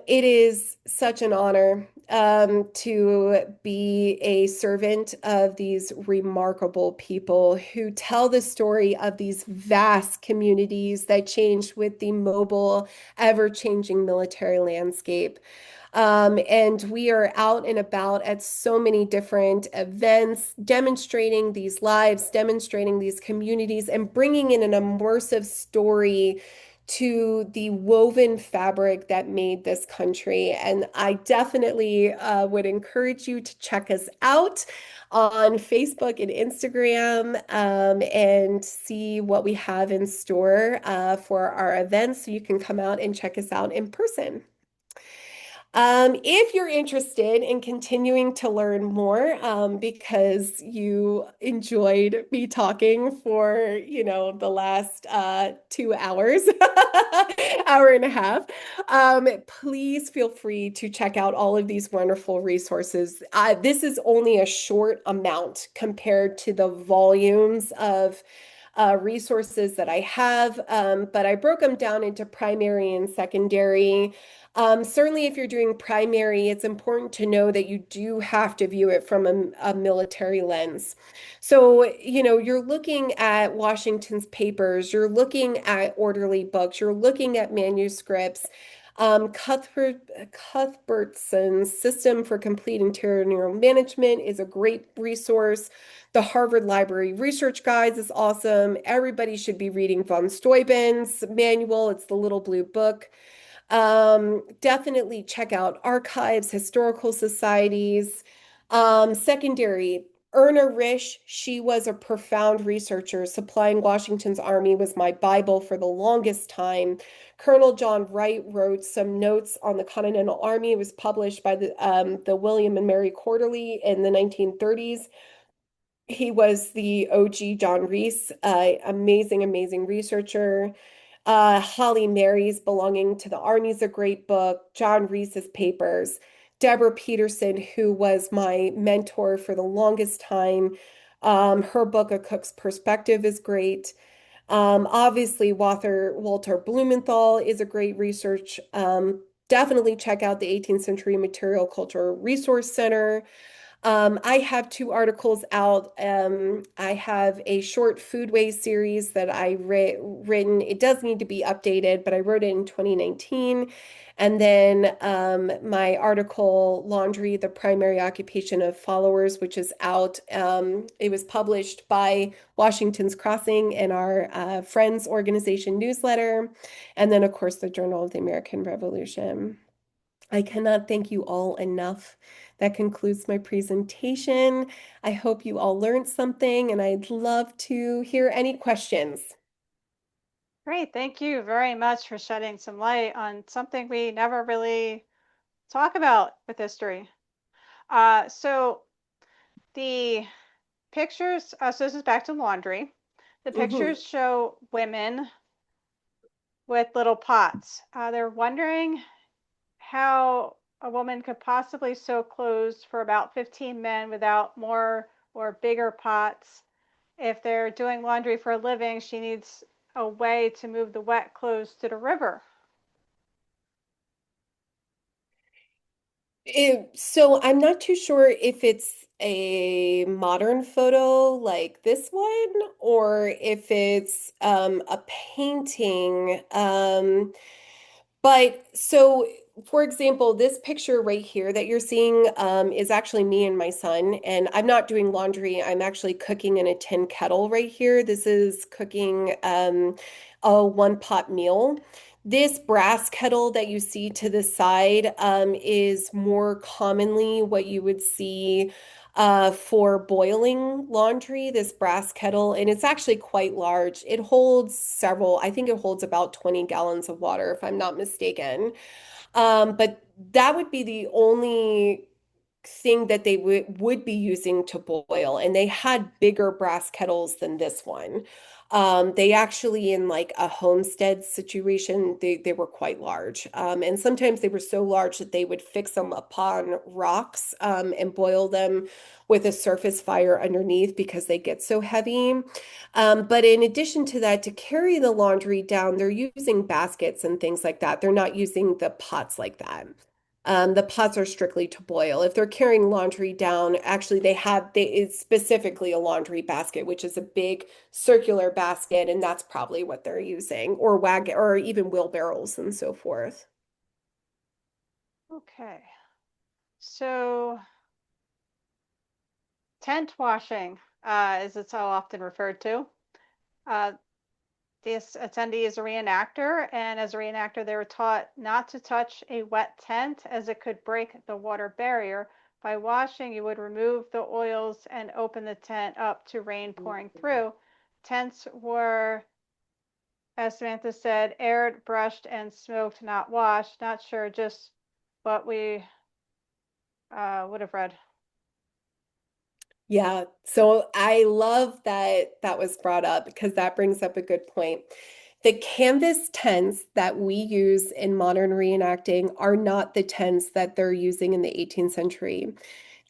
It is such an honor to be a servant of these remarkable people who tell the story of these vast communities that changed with the mobile, ever-changing military landscape. And we are out and about at so many different events, demonstrating these lives, demonstrating these communities, and bringing in an immersive story to the woven fabric that made this country. And I definitely would encourage you to check us out on Facebook and Instagram, and see what we have in store for our events so you can come out and check us out in person. If you're interested in continuing to learn more, because you enjoyed me talking for, the last 2 hours, hour and a half, please feel free to check out all of these wonderful resources. This is only a short amount compared to the volumes of resources that I have, but I broke them down into primary and secondary. Certainly, if you're doing primary, it's important to know that you do have to view it from a military lens. So, you're looking at Washington's papers, you're looking at orderly books, you're looking at manuscripts. Cuthbertson's System for Complete Interior Management is a great resource. The Harvard Library Research Guides is awesome. Everybody should be reading von Steuben's manual. It's the little blue book. Definitely check out archives, historical societies. Secondary, Erna Risch, she was a profound researcher. Supplying Washington's Army was my Bible for the longest time. Colonel John Wright wrote some notes on the Continental Army. It was published by the William and Mary Quarterly in the 1930s. He was the OG John Reese, amazing, amazing researcher. Holly Mary's Belonging to the Army is a great book. John Reese's papers. Deborah Peterson, who was my mentor for the longest time. Her book, A Cook's Perspective, is great. Obviously, Walter Blumenthal is a great research. Definitely check out the 18th Century Material Culture Resource Center. I have two articles out. I have a short foodways series that I written. It does need to be updated, but I wrote it in 2019. And then my article, Laundry, the Primary Occupation of Followers, which is out. It was published by Washington's Crossing in our Friends Organization newsletter. And then, of course, the Journal of the American Revolution. I cannot thank you all enough. That concludes my presentation. I hope you all learned something, and I'd love to hear any questions.
Great, thank you very much for shedding some light on something we never really talk about with history. So the pictures, so this is back to laundry. The
Mhm.
pictures show women with little pots. They're wondering how a woman could possibly sew clothes for about 15 men without more or bigger pots. If they're doing laundry for a living, she needs a way to move the wet clothes to the river.
So I'm not too sure if it's a modern photo like this one or if it's a painting. But so, for example, this picture right here that you're seeing is actually me and my son, and I'm not doing laundry. I'm actually cooking in a tin kettle right here. This is cooking a one pot meal. This brass kettle that you see to the side is more commonly what you would see for boiling laundry, this brass kettle, and it's actually quite large. It holds several, I think it holds about 20 gallons of water, if I'm not mistaken. But that would be the only thing that they would be using to boil, and they had bigger brass kettles than this one. They actually, in like a homestead situation, they were quite large. And sometimes they were so large that they would fix them upon rocks and boil them with a surface fire underneath because they get so heavy. But in addition to that, to carry the laundry down, they're using baskets and things like that. They're not using the pots like that. The pots are strictly to boil. If they're carrying laundry down, actually it's specifically a laundry basket, which is a big circular basket, and that's probably what they're using, or wagon, or even wheelbarrows and so forth.
Okay, so tent washing, as it's so often referred to. Uh, this attendee is a reenactor, and as a reenactor, they were taught not to touch a wet tent as it could break the water barrier. By washing, you would remove the oils and open the tent up to rain pouring through. Tents were, as Samantha said, aired, brushed, and smoked, not washed. Not sure just what we would have read.
Yeah, so I love that that was brought up because that brings up a good point. The canvas tents that we use in modern reenacting are not the tents that they're using in the 18th century.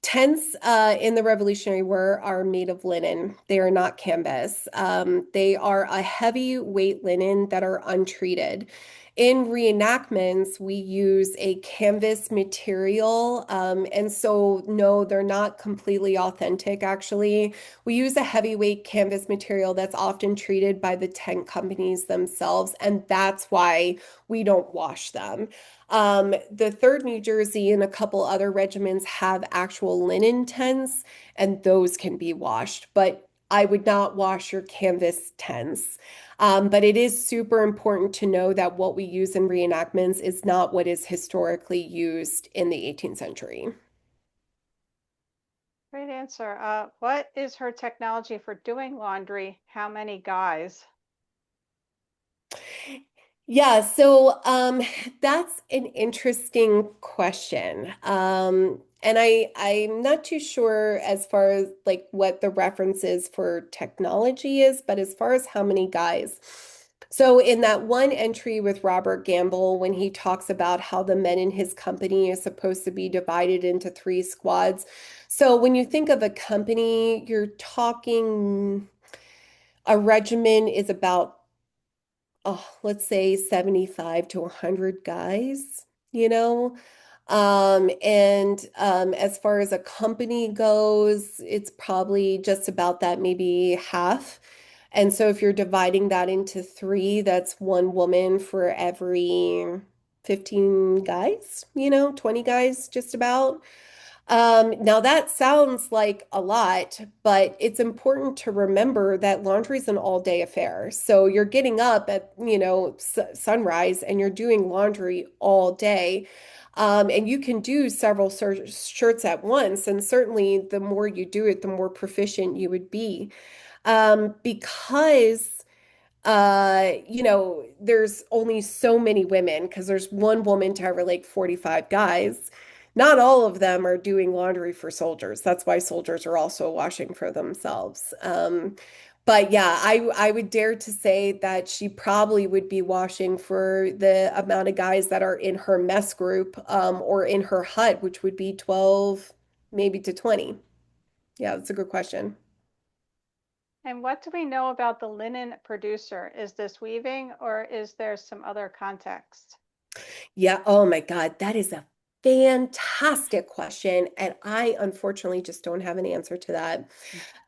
Tents in the Revolutionary War are made of linen. They are not canvas. They are a heavy weight linen that are untreated. In reenactments, we use a canvas material. And so, no, they're not completely authentic, actually. We use a heavyweight canvas material that's often treated by the tent companies themselves. And that's why we don't wash them. The 3rd New Jersey and a couple other regiments have actual linen tents, and those can be washed, but I would not wash your canvas tents. But it is super important to know that what we use in reenactments is not what is historically used in the 18th century.
Great answer. What is her technology for doing laundry? How many guys?
Yeah, so that's an interesting question. And I'm not too sure as far as like what the references for technology is, but as far as how many guys. So in that one entry with Robert Gamble, when he talks about how the men in his company is supposed to be divided into 3 squads. So when you think of a company, you're talking a regiment is about let's say 75 to 100 guys, you know? And as far as a company goes, it's probably just about that, maybe half. And so if you're dividing that into 3, that's one woman for every 15 guys, 20 guys, just about. Now that sounds like a lot, but it's important to remember that laundry is an all-day affair. So you're getting up at, sunrise and you're doing laundry all day. And you can do several shirts at once. And certainly the more you do it, the more proficient you would be. Because there's only so many women because there's one woman to every like 45 guys. Not all of them are doing laundry for soldiers. That's why soldiers are also washing for themselves. But yeah, I would dare to say that she probably would be washing for the amount of guys that are in her mess group, or in her hut, which would be 12, maybe to 20. Yeah, that's a good question.
And what do we know about the linen producer? Is this weaving or is there some other context?
Yeah, oh my God, that is a fantastic question. And I unfortunately just don't have an answer to that.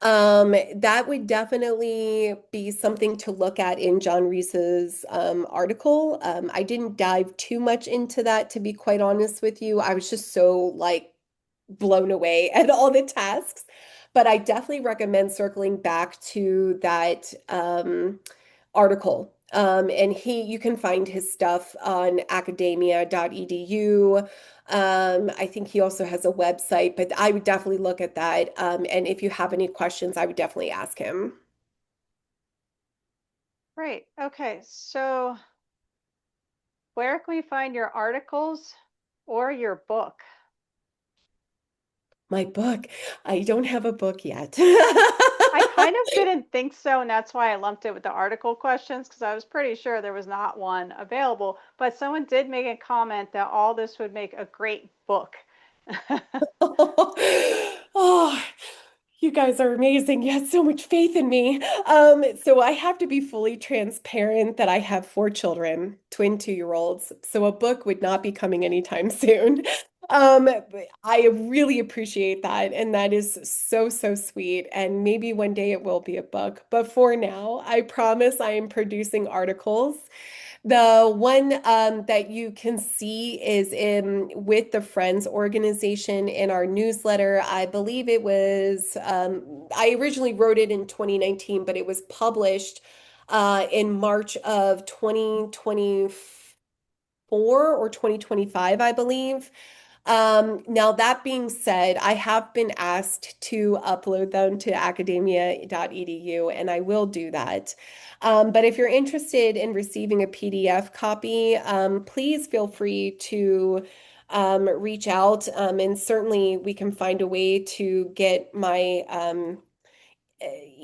That would definitely be something to look at in John Reese's article. I didn't dive too much into that, to be quite honest with you. I was just so like blown away at all the tasks. But I definitely recommend circling back to that article. And you can find his stuff on academia.edu. I think he also has a website, but I would definitely look at that. And if you have any questions, I would definitely ask him.
Great. Okay. So where can we find your articles or your book?
My book. I don't have a book yet.
I kind of didn't think so, and that's why I lumped it with the article questions because I was pretty sure there was not one available. But someone did make a comment that all this would make a great book.
Oh, you guys are amazing. You had so much faith in me. So I have to be fully transparent that I have 4 children, twin 2-year-olds. So a book would not be coming anytime soon. But I really appreciate that. And that is so, so sweet. And maybe one day it will be a book. But for now, I promise I am producing articles. The one that you can see is in with the Friends organization in our newsletter. I believe it was, I originally wrote it in 2019, but it was published in March of 2024 or 2025, I believe. Now that being said, I have been asked to upload them to academia.edu, and I will do that. But if you're interested in receiving a PDF copy, please feel free to reach out, and certainly we can find a way to get my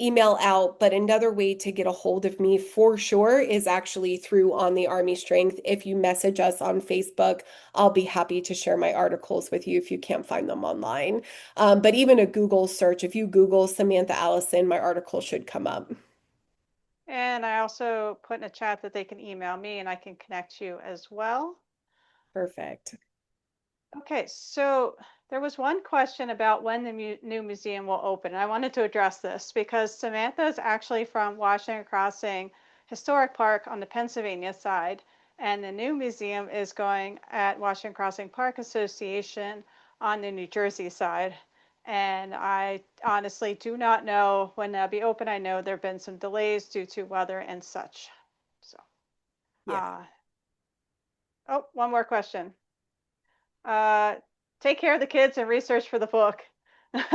email out. But another way to get a hold of me for sure is actually through On the Army Strength. If you message us on Facebook, I'll be happy to share my articles with you if you can't find them online. But even a Google search, if you Google Samantha Allison, my article should come up.
And I also put in a chat that they can email me and I can connect you as well.
Perfect.
Okay, so there was one question about when the new museum will open. And I wanted to address this because Samantha is actually from Washington Crossing Historic Park on the Pennsylvania side, and the new museum is going at Washington Crossing Park Association on the New Jersey side. And I honestly do not know when they'll be open. I know there have been some delays due to weather and such. So,
Yeah.
uh, oh, one more question. Uh, take care of the kids and research for the book. 5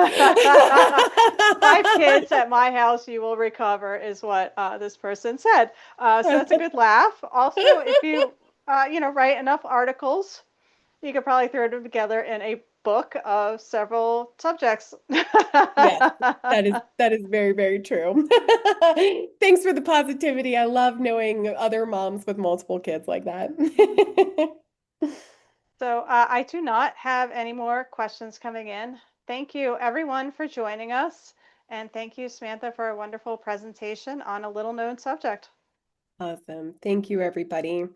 kids at my house, you will recover, is what this person said. So that's a good laugh. Also, if you, write enough articles, you could probably throw them together in a book of several subjects.
Yes, that is very, very true. Thanks for the positivity. I love knowing other moms with multiple kids like that.
So I do not have any more questions coming in. Thank you, everyone, for joining us. And thank you, Samantha, for a wonderful presentation on a little known subject.
Awesome. Thank you, everybody.